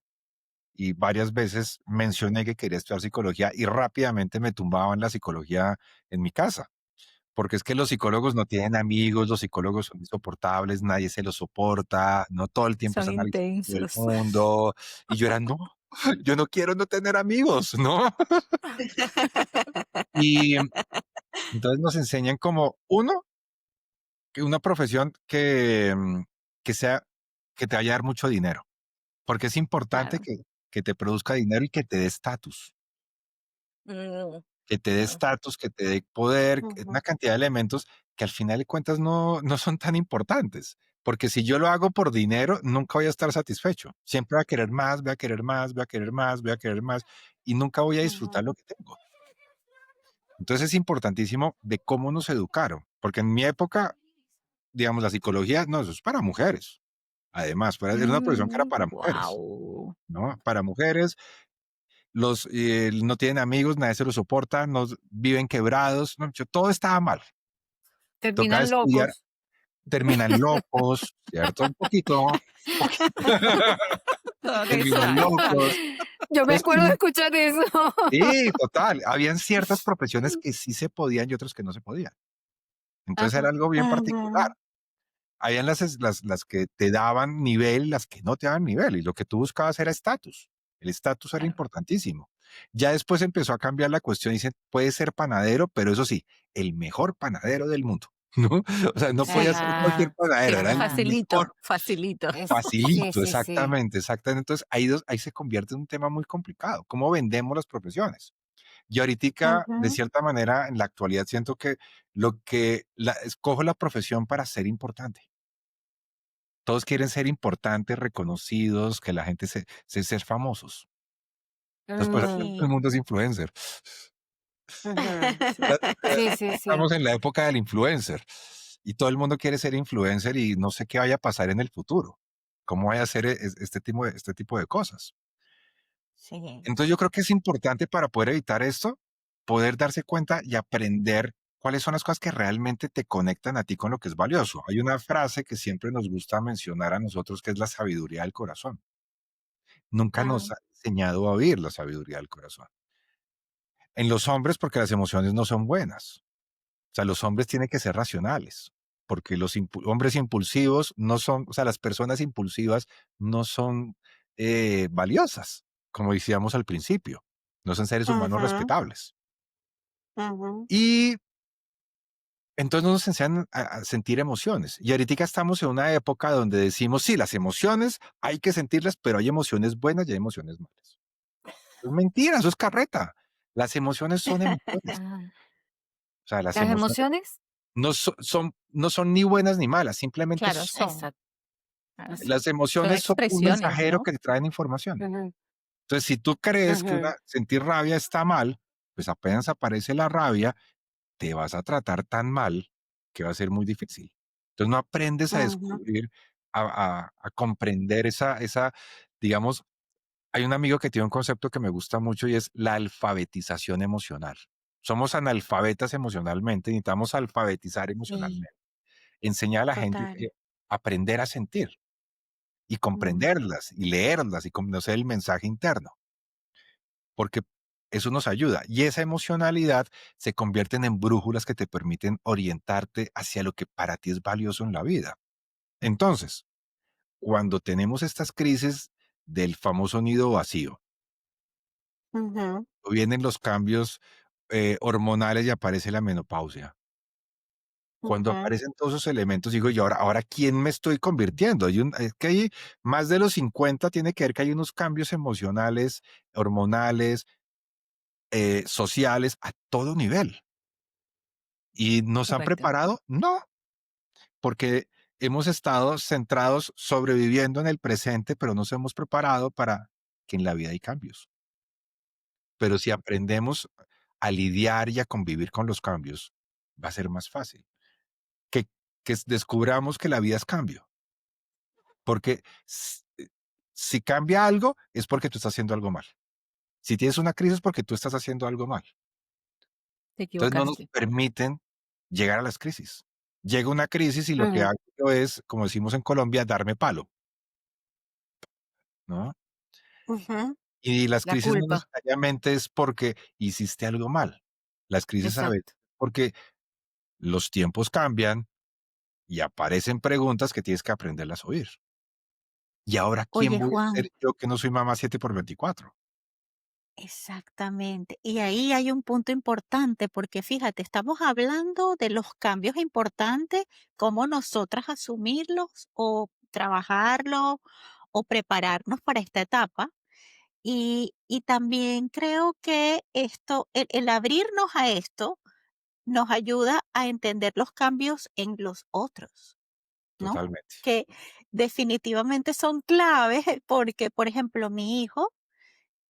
y varias veces mencioné que quería estudiar psicología y rápidamente me tumbaban la psicología en mi casa. Porque es que los psicólogos no tienen amigos, los psicólogos son insoportables, nadie se los soporta, no todo el tiempo son están analizando todo el intensos. mundo. Y yo era, no, yo no quiero no tener amigos, ¿no? Y entonces nos enseñan como, uno, que una profesión que sea, que te vaya a dar mucho dinero, porque es importante Claro. que te produzca dinero y que te dé estatus, Mm, que te dé mm, estatus, que te dé poder, Ujú. una cantidad de elementos que al final de cuentas no son tan importantes. Porque si yo lo hago por dinero, nunca voy a estar satisfecho. Siempre voy a querer más, voy a querer más, voy a querer más, voy a querer más, y nunca voy a disfrutar Ujú. lo que tengo. Entonces es importantísimo de cómo nos educaron, porque en mi época, digamos, la psicología, no, eso es para mujeres. Además, era una profesión que era para mujeres, guau. ¿no? Para mujeres, no tienen amigos, nadie se los soporta, viven quebrados, no, todo estaba mal. Toca Terminan estudiar, locos. terminan locos, ¿cierto? Un poquito, poqui Todo terminan exacto. locos. Yo me Entonces, acuerdo de escuchar eso. sí, total. Habían ciertas profesiones que sí se podían y otras que no se podían. Entonces era Ajá. algo bien particular. Ujú. Habían las que te daban nivel, las que no te daban nivel, y lo que tú buscabas era estatus. El estatus era Claro. importantísimo. Ya después empezó a cambiar la cuestión y dicen, puede ser panadero, pero eso sí, el mejor panadero del mundo, ¿no? O sea, no podía ser cualquier Ajá. panadero, era el Ajá. mejor. Facilito, facilito. Sí, Facilito, sí, sí. exactamente, exactamente. Entonces ahí se convierte en un tema muy complicado. ¿Cómo vendemos las profesiones? Y ahorita, de Ujú. cierta manera, en la actualidad siento que escojo la profesión para ser importante. Todos quieren ser importantes, reconocidos, que la gente ser famosos. Entonces, por eso todo el Sí. mundo es influencer. Ujú. Ahora Sí, sí, sí. estamos en la época del influencer y todo el mundo quiere ser influencer y no sé qué vaya a pasar en el futuro. ¿Cómo vaya a ser este tipo de cosas? Sí. Entonces, yo creo que es importante para poder evitar esto, poder darse cuenta y aprender cuáles son las cosas que realmente te conectan a ti con lo que es valioso. Hay una frase que siempre nos gusta mencionar a nosotros que es la sabiduría del corazón. Nunca nos Mm, ha enseñado a oír la sabiduría del corazón. En los hombres, porque las emociones no son buenas. O sea, los hombres tienen que ser racionales, porque los hombres impulsivos no son, o sea, las personas impulsivas no son valiosas, como decíamos al principio. No son seres humanos ujú, respetables. ujú. Y entonces no nos enseñan a sentir emociones. Y ahorita estamos en una época donde decimos, sí, las emociones hay que sentirlas, pero hay emociones buenas y hay emociones malas. Es mentira, eso es carreta. Las emociones son emociones. Ajá. O sea, las ¿Las emociones emociones? no son ni buenas ni malas, simplemente Claro, son. son. Exacto, Así. Las Son emociones son un expresiones, mensajero ¿no? que te traen información. ujú, Entonces, si tú crees que ujú, sentir rabia está mal, pues apenas aparece la rabia, te vas a tratar tan mal que va a ser muy difícil. Entonces, no aprendes a Ujú. descubrir, a comprender digamos, hay un amigo que tiene un concepto que me gusta mucho y es la alfabetización emocional. Somos analfabetas emocionalmente, necesitamos alfabetizar Sí, emocionalmente. Enseñar a la gente total. que aprender a sentir y Mm, comprenderlas y leerlas y conocer el mensaje interno, porque eso nos ayuda. Y esa emocionalidad se convierten en brújulas que te permiten orientarte hacia lo que para ti es valioso en la vida. Entonces, cuando tenemos estas crisis del famoso nido vacío, ujú, vienen los cambios hormonales y aparece la menopausia. Cuando ujú. aparecen todos esos elementos, digo yo, ahora, ¿quién me estoy convirtiendo? Es que hay más de los 50 tiene que ver que hay unos cambios emocionales, hormonales, sociales, a todo nivel. ¿Y nos han Correcto. preparado? No, porque hemos estado centrados sobreviviendo en el presente, pero nos hemos preparado para que en la vida hay cambios. Pero si aprendemos a lidiar y a convivir con los cambios, va a ser más fácil. Que, descubramos que la vida es cambio. Porque si cambia algo, es porque tú estás haciendo algo mal. Si tienes una crisis, es porque tú estás haciendo algo mal. Te Entonces, no nos equivocaste. permiten llegar a las crisis. Llega una crisis y lo que ujú. hago yo es, como decimos en Colombia, darme palo, ¿no? Ujú. Y las La crisis no culpa, necesariamente es porque hiciste algo mal. Las crisis a veces exacto. porque los tiempos cambian y aparecen preguntas que tienes que aprenderlas a oír. ¿Y ahora quién Oye, voy a ser Juan, yo que no soy mamá 7 por 24? exactamente. Y ahí hay un punto importante, porque fíjate, estamos hablando de los cambios importantes, cómo nosotras asumirlos o trabajarlos o prepararnos para esta etapa. Y también creo que esto, el abrirnos a esto, nos ayuda a entender los cambios en los otros, ¿no? Totalmente. Que definitivamente son claves porque, por ejemplo, mi hijo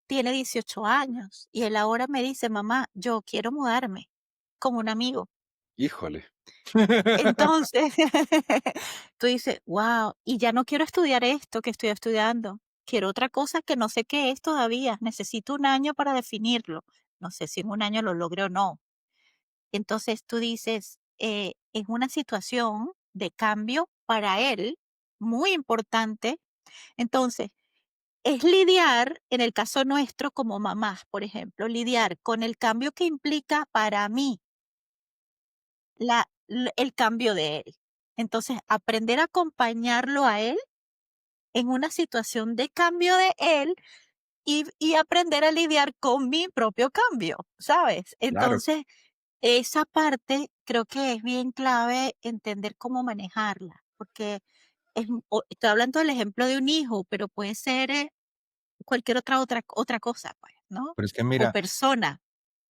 tiene 18 años y él ahora me dice, mamá, yo quiero mudarme con un amigo. Híjole. Entonces, tú dices, wow, y ya no quiero estudiar esto que estoy estudiando. Quiero otra cosa que no sé qué es todavía. Necesito un año para definirlo. No sé si en un año lo logré o no. Entonces tú dices, en una situación de cambio para él, muy importante, entonces es lidiar, en el caso nuestro como mamás, por ejemplo, lidiar con el cambio que implica para mí el cambio de él. Entonces, aprender a acompañarlo a él en una situación de cambio de él y aprender a lidiar con mi propio cambio, ¿sabes? Claro, Entonces, esa parte creo que es bien clave entender cómo manejarla, porque estoy hablando del ejemplo de un hijo, pero puede ser cualquier otra cosa, pues, ¿no? pero es que O mira, persona.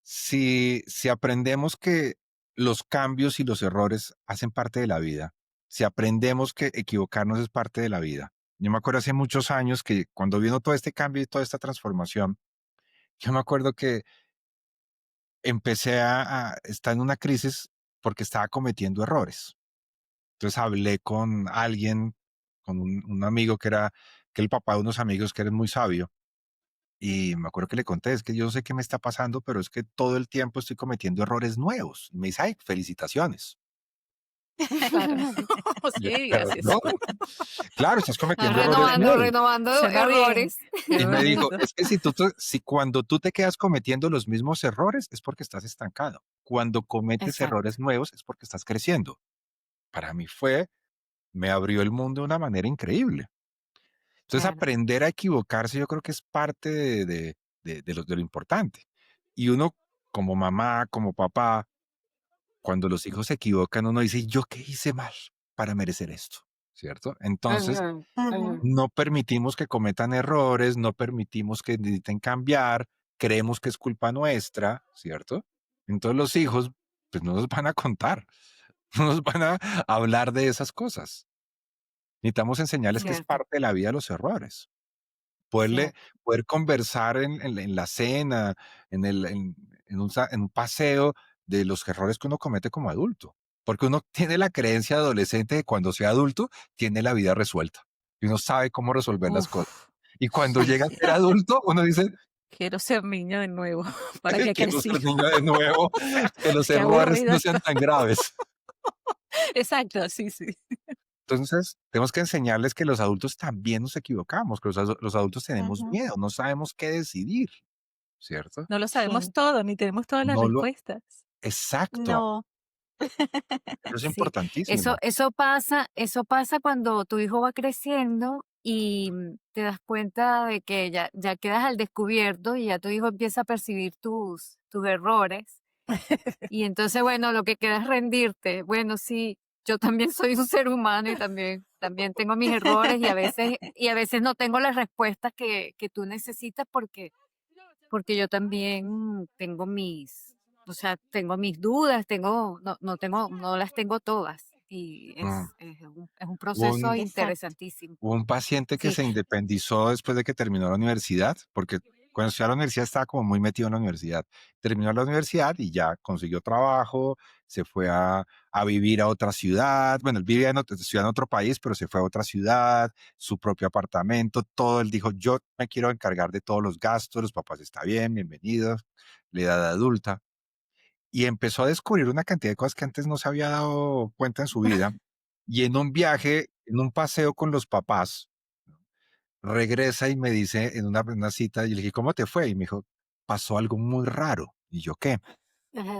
si aprendemos que los cambios y los errores hacen parte de la vida, si aprendemos que equivocarnos es parte de la vida. Yo me acuerdo hace muchos años que cuando vino todo este cambio y toda esta transformación, Yo me acuerdo que empecé a estar en una crisis porque estaba cometiendo errores. Entonces hablé con alguien, con un amigo que el papá de unos amigos que era muy sabio. Y me acuerdo que le conté, es que yo no sé qué me está pasando, pero es que todo el tiempo estoy cometiendo errores nuevos. Y me dice, ay, felicitaciones. Claro. Y yo, Sí, gracias. perdón. Claro, estás Ah, cometiendo errores renovando, nuevos. renovando Suena bien. errores. Qué Y me dijo, bonito. es que si cuando tú te quedas cometiendo los mismos errores es porque estás estancado. Cuando cometes Exacto, errores nuevos es porque estás creciendo. Para mí me abrió el mundo de una manera increíble. Entonces, claro. aprender a equivocarse yo creo que es parte de lo importante. Y uno como mamá, como papá, cuando los hijos se equivocan, uno dice, ¿yo qué hice mal para merecer esto? ¿Cierto? Entonces, Ujú, Ujú. ujú. no permitimos que cometan errores, no permitimos que necesiten cambiar, creemos que es culpa nuestra, ¿cierto? Entonces los hijos, pues no nos van a contar, no nos van a hablar de esas cosas. Necesitamos enseñarles que es Cierto, parte de la vida los errores. Poderle cierto. poder conversar en la cena, en un paseo de los errores que uno comete como adulto, porque uno tiene la creencia de adolescente de cuando sea adulto, tiene la vida resuelta, y uno sabe cómo resolver las cosas. Uf, Y cuando llega a ser sí. adulto, uno dice: Quiero ser niño de nuevo. ¿Para qué "Quiero crecí? ser niño de nuevo, O sea, que los qué errores aburrido no sean esto. tan graves". Exacto, sí, sí. Entonces, tenemos que enseñarles que los adultos también nos equivocamos, que los adultos tenemos Ujú. miedo, no sabemos qué decidir, ¿cierto? No lo sabemos Sí. todo, ni tenemos todas las No lo respuestas. exacto, No. eso es Sí, importantísimo. eso pasa cuando tu hijo va creciendo y te das cuenta de que ya quedas al descubierto y ya tu hijo empieza a percibir tus errores. Y entonces, bueno, lo que queda es rendirte. Bueno, sí, yo también soy un ser humano y también tengo mis errores y a veces no tengo las respuestas que tú necesitas porque yo también tengo tengo mis dudas, no las tengo todas. Y Mm, es un hubo proceso un Exacto. interesantísimo. hubo un paciente que Sí. se independizó después de que terminó la universidad, porque cuando estudiaba la universidad estaba como muy metido en la universidad. Terminó la universidad y ya consiguió trabajo, se fue a vivir a otra ciudad. Bueno, él vivía ciudad en otro país, pero se fue a otra ciudad, su propio apartamento, todo. Él dijo, yo me quiero encargar de todos los gastos, los papás está bien, bienvenidos, la edad adulta. Y empezó a descubrir una cantidad de cosas que antes no se había dado cuenta en su vida. Y en un viaje, en un paseo con los papás, regresa y me dice en una cita, y le dije, ¿cómo te fue? Y me dijo, pasó algo muy raro. ¿Y yo qué?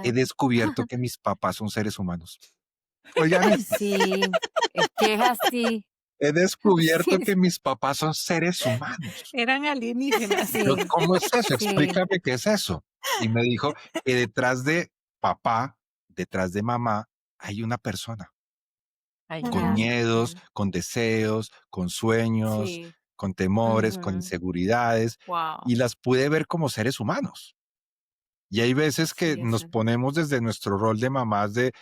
He Ajá. descubierto que mis papás son seres humanos. Oigan esto, Sí, es que es así. he Sí, descubierto que mis papás son seres humanos. Eran alienígenas. Yo, sí, ¿cómo es eso? sí. Explícame qué es eso. Y me dijo que detrás de papá, detrás de mamá, hay una persona Ay, con Ujú. Claro, miedos, claro. con deseos, con sueños, Sí. con temores, con Ujú. inseguridades, Wow. y las pude ver como seres humanos. Y hay veces que Sí, nos eso. ponemos desde nuestro rol de mamás de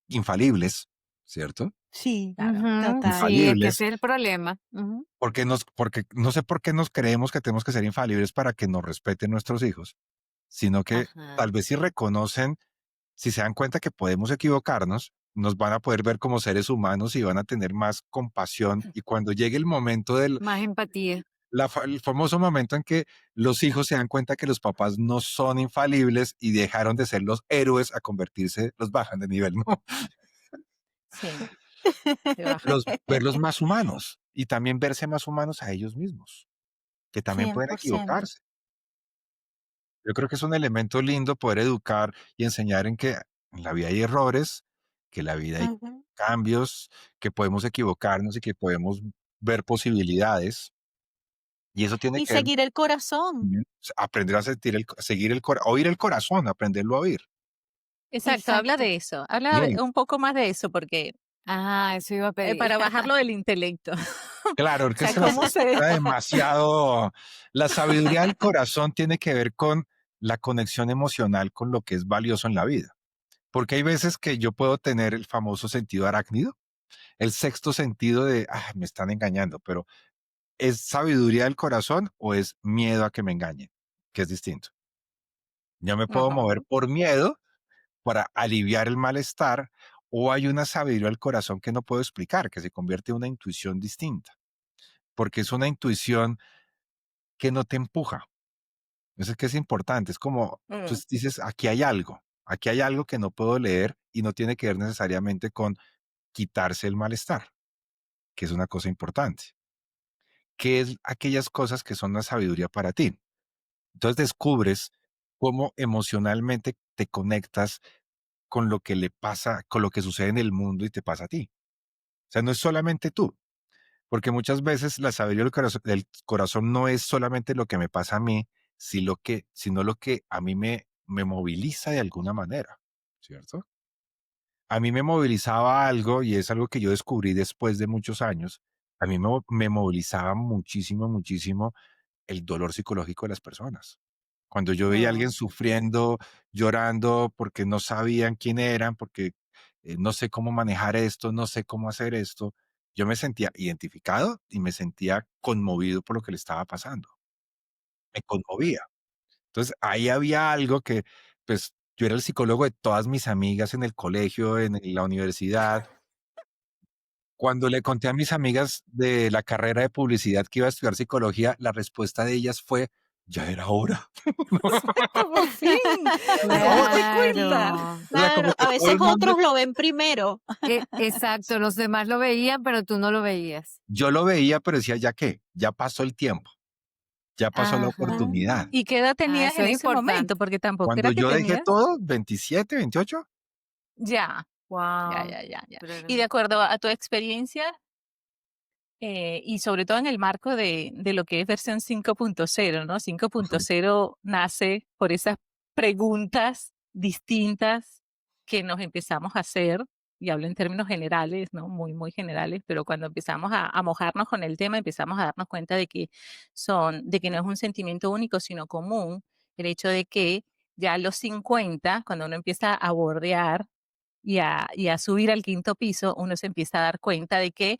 infalibles, ¿cierto? Sí, claro. Ujú, total. sí, es que Infalibles, ese es el problema. Ujú. porque no sé por qué nos creemos que tenemos que ser infalibles para que nos respeten nuestros hijos, sino que Ajá. tal vez si reconocen, si se dan cuenta que podemos equivocarnos, nos van a poder ver como seres humanos y van a tener más compasión. Y cuando llegue el momento Más empatía. el famoso momento en que los hijos se dan cuenta que los papás no son infalibles y dejaron de ser los héroes a convertirse, los bajan de nivel, ¿no? Sí, se bajan. Verlos más humanos y también verse más humanos a ellos mismos, que también cien pueden por ciento. equivocarse. Yo creo que es un elemento lindo poder educar y enseñar en que en la vida hay errores, que en la vida hay Ujú. cambios, que podemos equivocarnos y que podemos ver posibilidades. Y eso tiene Y que ver seguir el corazón. también, aprender a sentir seguir oír el corazón, aprenderlo a oír. Exacto, habla Exacto. de eso. Habla Bien, un poco más de eso, porque Eso iba a pedir. para bajarlo del intelecto. claro, O porque es sea, que ¿cómo se está demasiado. La sabiduría del corazón tiene que ver con la conexión emocional con lo que es valioso en la vida. Porque hay veces que yo puedo tener el famoso sentido arácnido, el sexto sentido de, me están engañando, pero ¿es sabiduría del corazón o es miedo a que me engañen? que es distinto. Yo me puedo mover Ujú. por miedo para aliviar el malestar, o hay una sabiduría del corazón que no puedo explicar, que se convierte en una intuición distinta, porque es una intuición que no te empuja. Eso es que es importante, es como tú Mm. dices, aquí hay algo que no puedo leer y no tiene que ver necesariamente con quitarse el malestar, que es una cosa importante. ¿Qué es aquellas cosas que son la sabiduría para ti? Entonces descubres cómo emocionalmente te conectas con lo que le pasa, con lo que sucede en el mundo y te pasa a ti. O sea, no es solamente tú, porque muchas veces la sabiduría del corazón no es solamente lo que me pasa a mí, sino lo que a mí me moviliza de alguna manera, ¿cierto? A mí me movilizaba algo y es algo que yo descubrí después de muchos años. A mí me movilizaba muchísimo, muchísimo el dolor psicológico de las personas. Cuando yo veía a alguien Mm. sufriendo, llorando, porque no sabían quién eran, porque no sé cómo manejar esto, no sé cómo hacer esto, yo me sentía identificado y me sentía conmovido por lo que le estaba pasando. Me conmovía. Entonces ahí había algo que, pues, yo era el psicólogo de todas mis amigas en el colegio, en la universidad. Cuando le conté a mis amigas de la carrera de publicidad que iba a estudiar psicología, la respuesta de ellas fue: "Ya era hora". Por fin, Era te hora. diste cuenta. Claro. O sea, como Claro, que a todo veces el mundo otros lo ven primero. Exacto, los demás lo veían, pero tú no lo veías. yo lo veía, pero decía: "¿Ya qué? Ya pasó el tiempo, ya pasó la Ajá. oportunidad". ¿Y qué edad Ah, tenías eso en es ese momento? importante. Porque tampoco Cuando era que yo dejé tenías todo, 27, 28. ya, Wow. ya. Y de Pero acuerdo a tu experiencia, y sobre todo en el marco de lo que es versión 5.0, ¿no? Cinco punto Ujú. cero nace por esas preguntas distintas que nos empezamos a hacer, y hablo en términos generales, ¿no? Muy, muy generales, pero cuando empezamos a mojarnos con el tema, empezamos a darnos cuenta de que no es un sentimiento único, sino común, el hecho de que ya a los 50, cuando uno empieza a bordear y a subir al quinto piso, uno se empieza a dar cuenta de que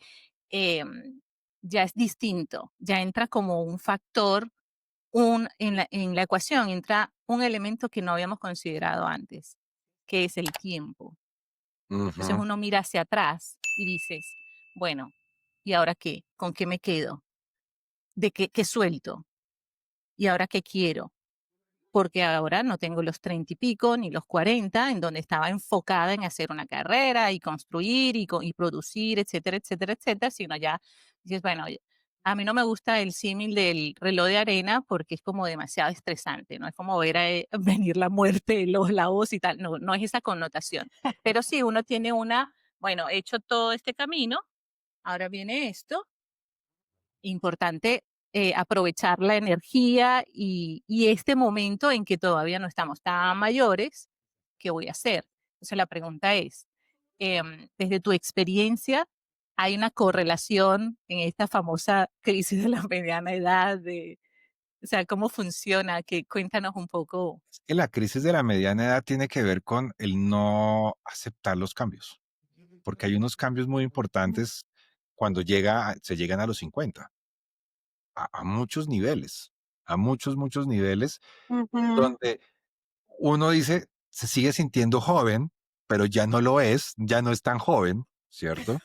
ya es distinto, ya entra como un factor, en la ecuación entra un elemento que no habíamos considerado antes, que es el tiempo. Entonces Ujú. uno mira hacia atrás y dices, bueno, ¿y ahora qué? ¿Con qué me quedo? ¿De qué suelto? ¿Y ahora qué quiero? Porque ahora no tengo los 30 y pico ni los 40, en donde estaba enfocada en hacer una carrera y construir y producir, etcétera, etcétera, etcétera, sino ya dices, bueno, oye, a mí no me gusta el símil del reloj de arena porque es como demasiado estresante, ¿no? Es como ver venir la muerte, la voz y tal, no, no es esa connotación. Pero sí, uno tiene bueno, he hecho todo este camino, ahora viene esto, importante aprovechar la energía y este momento en que todavía no estamos tan mayores, ¿qué voy a hacer? Entonces la pregunta es, desde tu experiencia, ¿hay una correlación en esta famosa crisis de la mediana edad? O sea, ¿cómo funciona? Cuéntanos un poco. Es que la crisis de la mediana edad tiene que ver con el no aceptar los cambios, porque hay unos cambios muy importantes cuando se llegan a los 50, a muchos niveles, a muchos, muchos niveles, Ujú. donde uno dice, se sigue sintiendo joven, pero ya no lo es, ya no es tan joven, ¿cierto?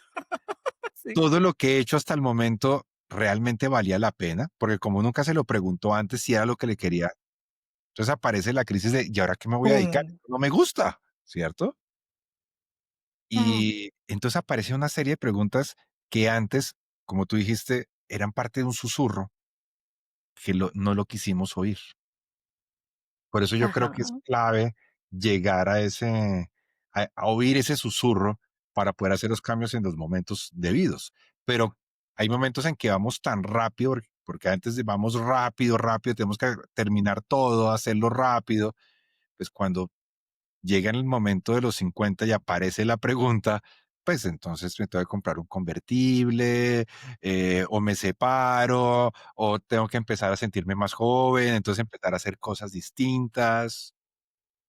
Sí. Todo lo que he hecho hasta el momento realmente valía la pena, porque como nunca se lo preguntó antes si era lo que le quería, entonces aparece la crisis de, ¿y ahora qué me voy a dedicar? ¡Pum! No me gusta, ¿cierto? Mm. Y entonces aparece una serie de preguntas que antes, como tú dijiste, eran parte de un susurro que no lo quisimos oír. Por eso yo creo Ajá. que es clave llegar a oír ese susurro para poder hacer los cambios en los momentos debidos. Pero hay momentos en que vamos tan rápido, porque antes vamos rápido, rápido, tenemos que terminar todo, hacerlo rápido. Pues cuando llega en el momento de los 50 y aparece la pregunta, pues entonces me tengo que comprar un convertible, o me separo, o tengo que empezar a sentirme más joven, entonces empezar a hacer cosas distintas,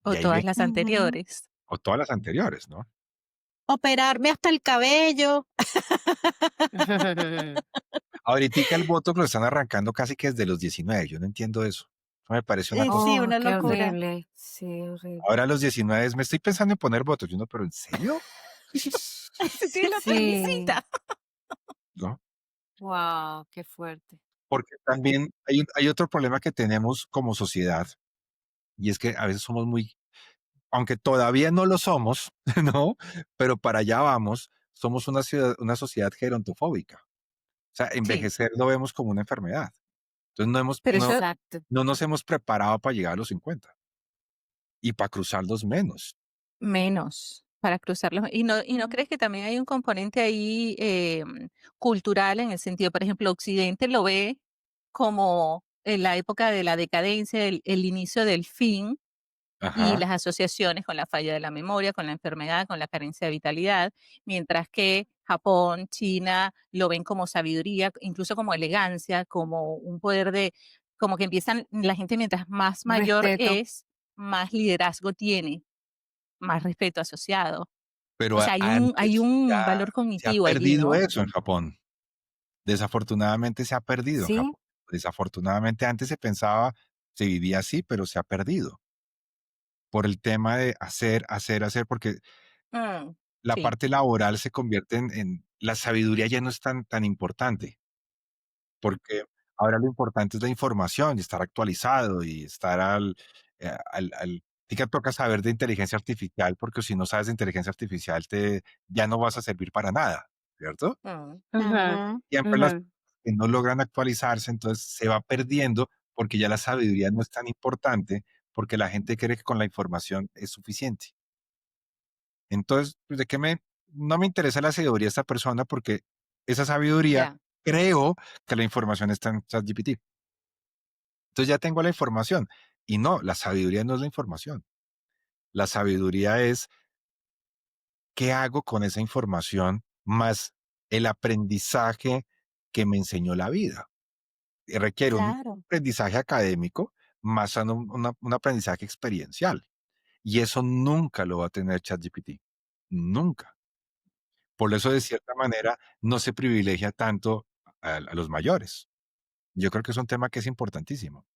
O y ahí todas ven, las Ujú. anteriores. o todas las anteriores, ¿no? Operarme hasta el cabello. Ahoritica el Botox lo están arrancando casi que desde los 19, yo no entiendo eso. Eso me parece una cosa. Sí, Oh, una qué locura. horrible. Sí, horrible. Ahora a los 19 me estoy pensando en poner votos. Yo no, pero ¿en serio? Sí, la Sí. trencita. ¿No? Wow, qué fuerte. Porque también hay otro problema que tenemos como sociedad, y es que a veces somos muy, aunque todavía no lo somos, ¿no? Pero para allá vamos, somos una sociedad gerontofóbica. O sea, Sí, envejecer lo vemos como una enfermedad. Entonces pero eso Exacto. no nos hemos preparado para llegar a los 50 y para cruzarlos menos. menos para cruzarlos. ¿Y no crees que también hay un componente ahí cultural en el sentido, por ejemplo, Occidente lo ve como en la época de la decadencia, el inicio del fin y Ajá. las asociaciones con la falla de la memoria, con la enfermedad, con la carencia de vitalidad, mientras que Japón, China lo ven como sabiduría, incluso como elegancia, como un poder de, como que empiezan, la gente mientras más mayor Respeto. es, más liderazgo tiene, más respeto asociado. Pero O sea, hay antes un ya valor se ha cognitivo allí, perdido ¿no? eso en Japón. Desafortunadamente se ha perdido en Sí, Japón. Desafortunadamente antes se pensaba, se vivía así, pero se ha perdido por el tema de hacer, hacer, hacer, porque Mm, la sí, parte laboral se convierte en la sabiduría ya no es tan importante, porque ahora lo importante es la información y estar actualizado y estar al ti que toca saber de inteligencia artificial, porque si no sabes de inteligencia artificial ya no vas a servir para nada, ¿cierto? mm, ujú, Siempre las ujú. que no logran actualizarse, entonces se va perdiendo, porque ya la sabiduría no es tan importante, porque la gente cree que con la información es suficiente. Entonces, pues, no me interesa la sabiduría de esta persona, porque esa sabiduría ya, creo que la información está en ChatGPT. Entonces ya tengo la información. Y no, la sabiduría no es la información. La sabiduría es qué hago con esa información más el aprendizaje que me enseñó la vida. Y requiere un Claro. aprendizaje académico más un aprendizaje experiencial. Y eso nunca lo va a tener ChatGPT. Nunca. Por eso, de cierta manera, no se privilegia tanto a los mayores. Yo creo que es un tema que es importantísimo.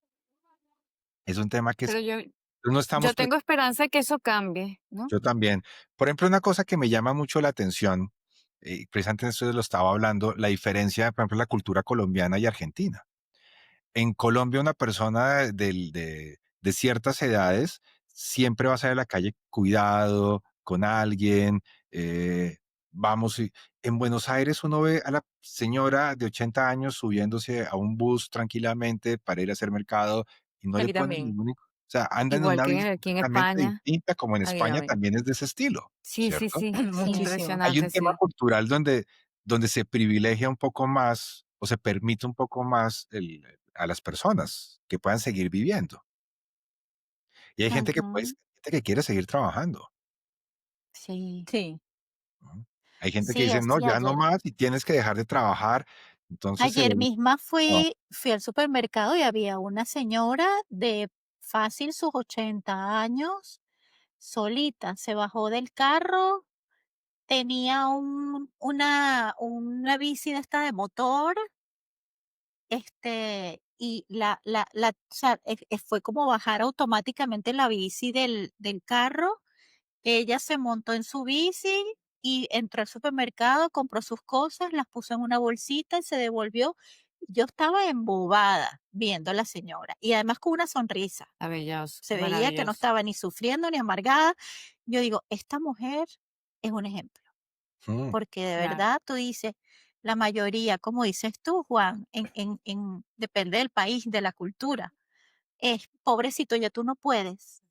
Es un tema que Pero no yo estamos tengo esperanza que eso cambie, ¿no? yo también. Por ejemplo, una cosa que me llama mucho la atención, precisamente eso lo estaba hablando, la diferencia, por ejemplo, la cultura colombiana y argentina. En Colombia, una persona de ciertas edades siempre va a salir a la calle cuidado, con alguien, vamos, en Buenos Aires uno ve a la señora de 80 años subiéndose a un bus tranquilamente para ir a hacer mercado y no le aquí ponen también, ningún, o sea, andan en Igual una que vida aquí en completamente España. distinta, como en aquí España también, también es de ese estilo, Sí, sí, ¿cierto? sí, sí, Sí. muchísimo. Hay un impresionante, tema sí. cultural donde se privilegia un poco más, o se permite un poco más a las personas que puedan seguir viviendo. Y hay Ujú. gente que quiere seguir trabajando, Sí. Sí, ¿no? Hay gente que Sí, dice: "No, así ya no ayer. más, y tienes que dejar de trabajar". Entonces se Ayer misma no, fui al supermercado y había una señora de fácil sus 80 años, solita, se bajó del carro, tenía una bici de esta de motor, y o sea, fue como bajar automáticamente la bici del carro. Ella se montó en su bici y entró al supermercado, compró sus cosas, las puso en una bolsita y se devolvió. Yo estaba embobada viendo a la señora y además con una sonrisa. Maravilloso, Se veía que no maravilloso. estaba ni sufriendo ni amargada. Yo digo, esta mujer es un ejemplo, mm, porque de Claro. verdad tú dices, la mayoría, como dices tú, Juan, depende del país, de la cultura, es pobrecito, ya tú no puedes.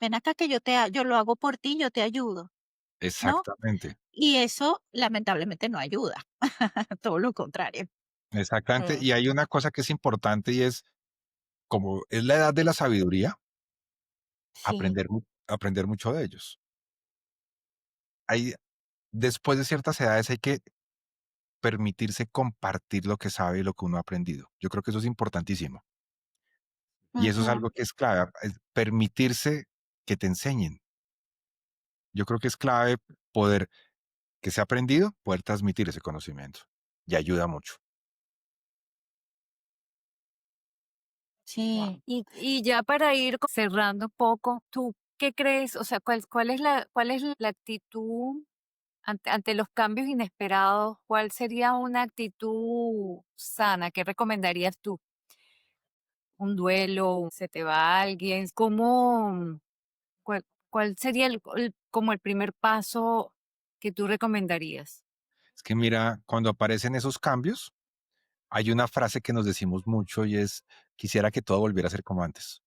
Ven acá que yo lo hago por ti, yo te ayudo, ¿no? exactamente, Y eso lamentablemente no ayuda, todo lo contrario. exactamente. mm, Y hay una cosa que es importante, y es, como es la edad de la sabiduría, Sí, aprender mucho de ellos. Hay Después de ciertas edades hay que permitirse compartir lo que sabe y lo que uno ha aprendido. Yo creo que eso es importantísimo. Y eso es ujú, algo que es clave, es permitirse que te enseñen. Yo creo que es clave poder, que se ha aprendido, poder transmitir ese conocimiento. Y ayuda mucho. Sí. Y ya para ir cerrando un poco, ¿tú qué crees? O sea, cuál es la actitud ante los cambios inesperados? ¿Cuál sería una actitud sana? ¿Qué recomendarías tú? ¿Un duelo? ¿Se te va alguien? ¿Cuál sería como el primer paso que tú recomendarías? Es que mira, cuando aparecen esos cambios, hay una frase que nos decimos mucho y es, quisiera que todo volviera a ser como antes.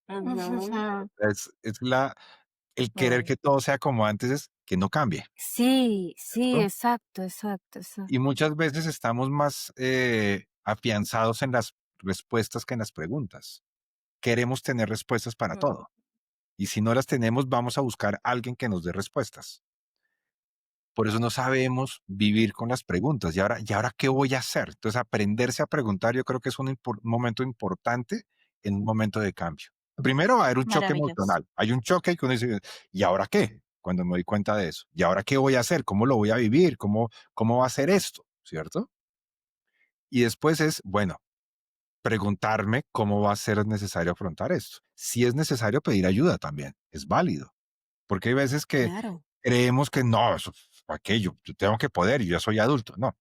Ujú. El querer que todo sea como antes es que no cambie, Sí, sí, ¿cierto? exacto, exacto, Y exacto. muchas veces estamos más afianzados en las respuestas que en las preguntas. Queremos tener respuestas para Mm, todo. Y si no las tenemos, vamos a buscar a alguien que nos dé respuestas. Por eso no sabemos vivir con las preguntas. ¿Y ahora qué voy a hacer? Entonces, aprenderse a preguntar, yo creo que es un momento importante en un momento de cambio. Primero va a haber un choque Maravilloso. emocional. Hay un choque que uno dice, ¿y ahora qué? Cuando me doy cuenta de eso. ¿Y ahora qué voy a hacer? ¿Cómo lo voy a vivir? ¿Cómo va a ser esto? ¿Cierto? Y después es, bueno, preguntarme cómo va a ser necesario afrontar esto. Si es necesario pedir ayuda también, es válido. Porque hay veces que Claro. creemos que no, eso, aquello, yo tengo que poder, yo ya soy adulto. No,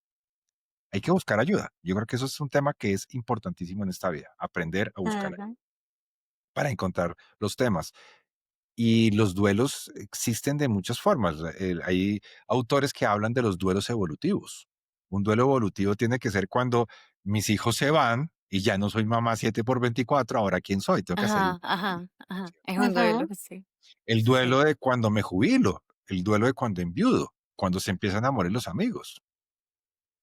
hay que buscar ayuda. Yo creo que eso es un tema que es importantísimo en esta vida, aprender a buscar ayuda Ujú. para encontrar los temas. Y los duelos existen de muchas formas. Hay autores que hablan de los duelos evolutivos. Un duelo evolutivo tiene que ser cuando mis hijos se van y ya no soy mamá 7 por 24. Ahora quién soy, tengo que hacer ajá, ajá, ajá. Es un duelo, Ujú. sí, el sí. duelo de cuando me jubilo, el duelo de cuando enviudo, cuando se empiezan a morir los amigos.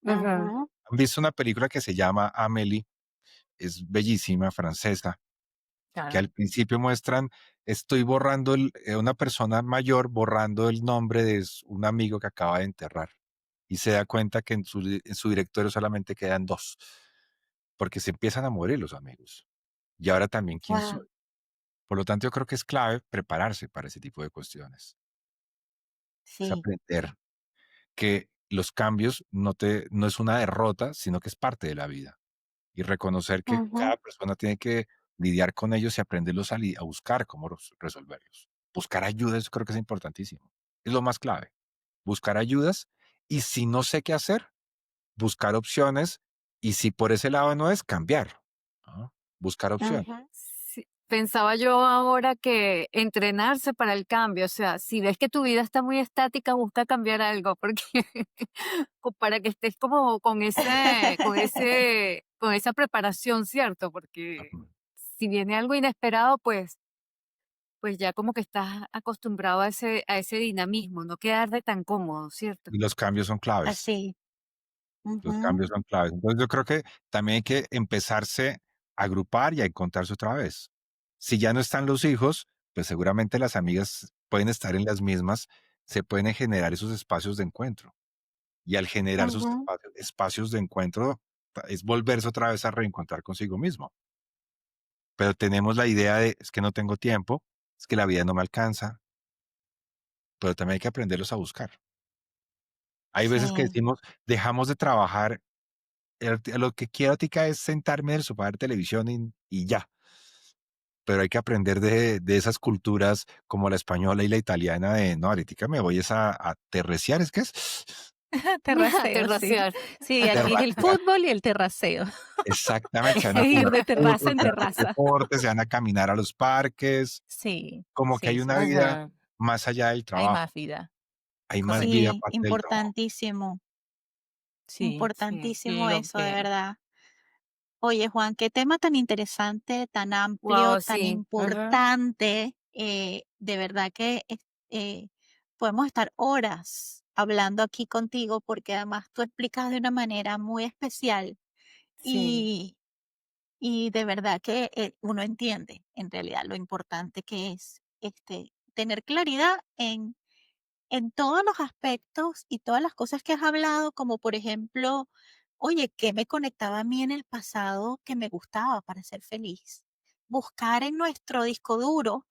Ujú, Ujú. ¿Han visto una película que se llama Amélie? Es bellísima, francesa, que Claro. al principio muestran, estoy borrando una persona mayor borrando el nombre de un amigo que acaba de enterrar y se da cuenta que en su directorio solamente quedan dos, porque se empiezan a morir los amigos. Y ahora también quién Guau. soy. Por lo tanto, yo creo que es clave prepararse para ese tipo de cuestiones. Es Sí. aprender que los cambios no es una derrota, sino que es parte de la vida. Y reconocer que Ujú. cada persona tiene que lidiar con ellos y aprenderlos a buscar cómo resolverlos. Buscar ayuda, eso creo que es importantísimo. Es lo más clave. Buscar ayudas y si no sé qué hacer, buscar opciones y si por ese lado no es, cambiar, ¿no? Buscar opciones. Ujú. sí. Pensaba yo ahora que entrenarse para el cambio, o sea, si ves que tu vida está muy estática, busca cambiar algo, porque para que estés como con esa preparación, ¿cierto? Porque Ujú. si viene algo inesperado, pues ya como que estás acostumbrado a ese dinamismo, no quedarte tan cómodo, ¿cierto? Y los cambios son claves. Así. Los Ujú. cambios son claves. Entonces, yo creo que también hay que empezarse a agrupar y a encontrarse otra vez. Si ya no están los hijos, pues seguramente las amigas pueden estar en las mismas, se pueden generar esos espacios de encuentro. Y al generar esos Ujú. espacios de encuentro, es volverse otra vez a reencontrar consigo mismo. Pero tenemos la idea de, es que no tengo tiempo, es que la vida no me alcanza, pero también hay que aprenderlos a buscar. Hay veces que Sí. decimos, dejamos de trabajar. Lo que quiero tica es sentarme en el sofá de televisión y ya. Pero hay que aprender de esas culturas como la española y la italiana de, no, ahoritica me voy es a terreciar, ¿es que es? Terraceo, sí. Terracear. Sí, aquí es el Terracear. fútbol y el terraceo. Exactamente, se van a Es ir jugar de terraza fútbol, en se van a hacer terraza. deporte, se van a caminar a los parques, Sí, como que sí, hay sí, una sí. vida Ujú, más allá del Hay más trabajo, vida, hay más vida correcto. Sí, aparte del trabajo. importantísimo. Sí, sí. Importantísimo lo eso, de que verdad. Oye, Juan, qué tema tan interesante, tan amplio, Wow, tan sí. Ujú, importante. De verdad que eh, podemos estar horas hablando aquí contigo porque además tú explicas de una manera muy especial sí. y, y de verdad que uno entiende en realidad lo importante que es tener claridad en todos los aspectos y todas las cosas que has hablado, como por ejemplo, oye, ¿qué me conectaba a mí en el pasado que me gustaba para ser feliz? Buscar en nuestro disco duro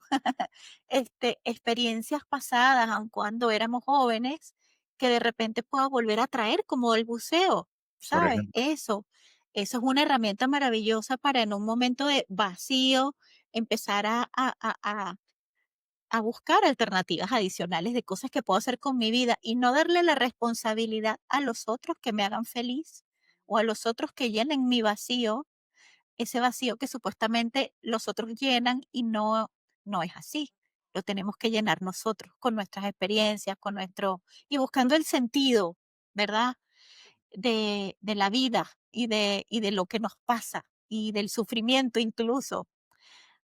experiencias pasadas, aun cuando éramos jóvenes, que de repente pueda volver a traer, como el buceo, Por ¿sabes? ejemplo, Eso. Eso es una herramienta maravillosa para en un momento de vacío empezar a buscar alternativas adicionales de cosas que puedo hacer con mi vida y no darle la responsabilidad a los otros que me hagan feliz o a los otros que llenen mi vacío, ese vacío que supuestamente los otros llenan y no es así. Lo tenemos que llenar nosotros con nuestras experiencias, con nuestro y buscando el sentido, ¿verdad? De la vida y de lo que nos pasa y del sufrimiento incluso.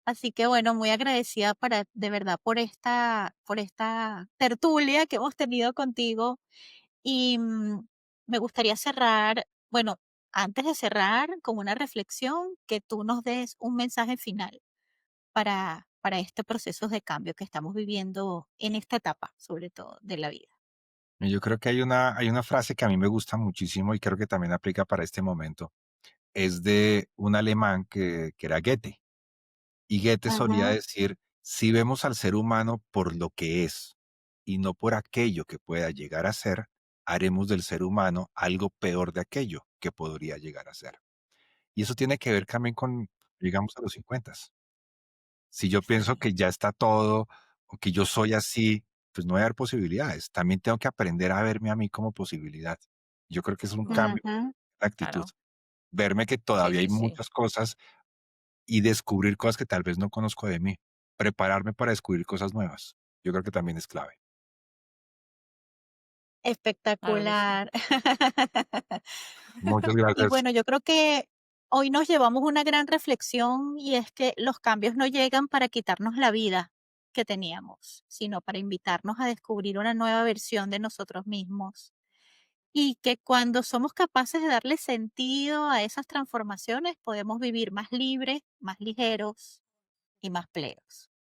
Así que bueno, muy agradecida de verdad por esta tertulia que hemos tenido contigo y me gustaría cerrar, bueno, antes de cerrar con una reflexión, que tú nos des un mensaje final para este proceso de cambio que estamos viviendo en esta etapa, sobre todo de la vida. Y yo creo que hay una frase que a mí me gusta muchísimo y creo que también aplica para este momento. Es de un alemán que era Goethe. Y Goethe solía Ujú, decir, si vemos al ser humano por lo que es y no por aquello que pueda llegar a ser, haremos del ser humano algo peor de aquello que podría llegar a ser. Y eso tiene que ver también con, llegamos a los 50. Si yo pienso sí. que ya está todo o que yo soy así, pues no va a haber posibilidades. También tengo que aprender a verme a mí como posibilidad. Yo creo que es un cambio Ujú. de actitud. Claro. Verme que Sí, todavía hay sí, sí. muchas cosas y descubrir cosas que tal vez no conozco de mí. Prepararme para descubrir cosas nuevas. Yo creo que también es clave. Claro que sí. Espectacular. Muchas Y gracias. bueno, yo creo que hoy nos llevamos una gran reflexión y es que los cambios no llegan para quitarnos la vida que teníamos, sino para invitarnos a descubrir una nueva versión de nosotros mismos. Y que cuando somos capaces de darle sentido a esas transformaciones, podemos vivir más libres, más ligeros y más plenos.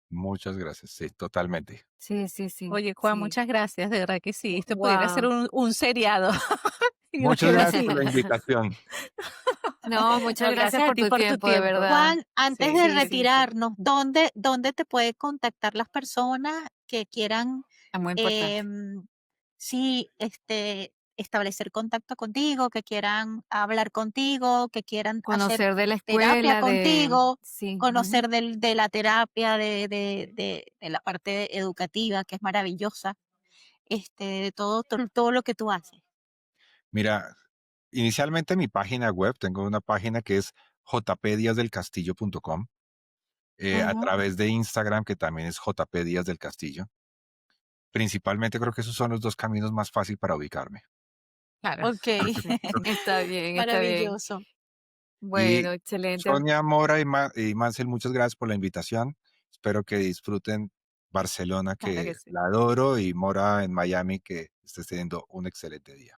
Muchas gracias. Sí, totalmente. Sí, sí, sí, Oye, Juan, sí. muchas gracias, de verdad que sí. Esto pudiera ser Wow. un seriado. Muchas gracias por Imagínate. la invitación. No, muchas No, gracias gracias a por ti tu por tu tiempo, de tiempo. verdad. Juan, antes Sí, de Sí, sí, sí. sí, sí. retirarnos, ¿dónde te puede contactar las personas que quieran, Es muy importante. em, sí, establecer contacto contigo, que quieran hablar contigo, que quieran hacer Conocer de la terapia escuela, de contigo, sí, ujú. conocer de la terapia, de la parte educativa, que es maravillosa, de todo lo que tú haces? Mira, inicialmente mi página web, tengo una página que es jpdiasdelcastillo.com, a Ujú. través de Instagram, que también es jpdias del castillo. Principalmente creo que esos son los 2 caminos más fácil para ubicarme. Claro. Okey, Sí, está bien, está bien. maravilloso. Y Bueno, excelente. Sonia, Mora y Mansell, muchas gracias por la invitación. Espero que disfruten Barcelona, Claro que que sí. la adoro, y Mora en Miami, que estés teniendo un excelente día.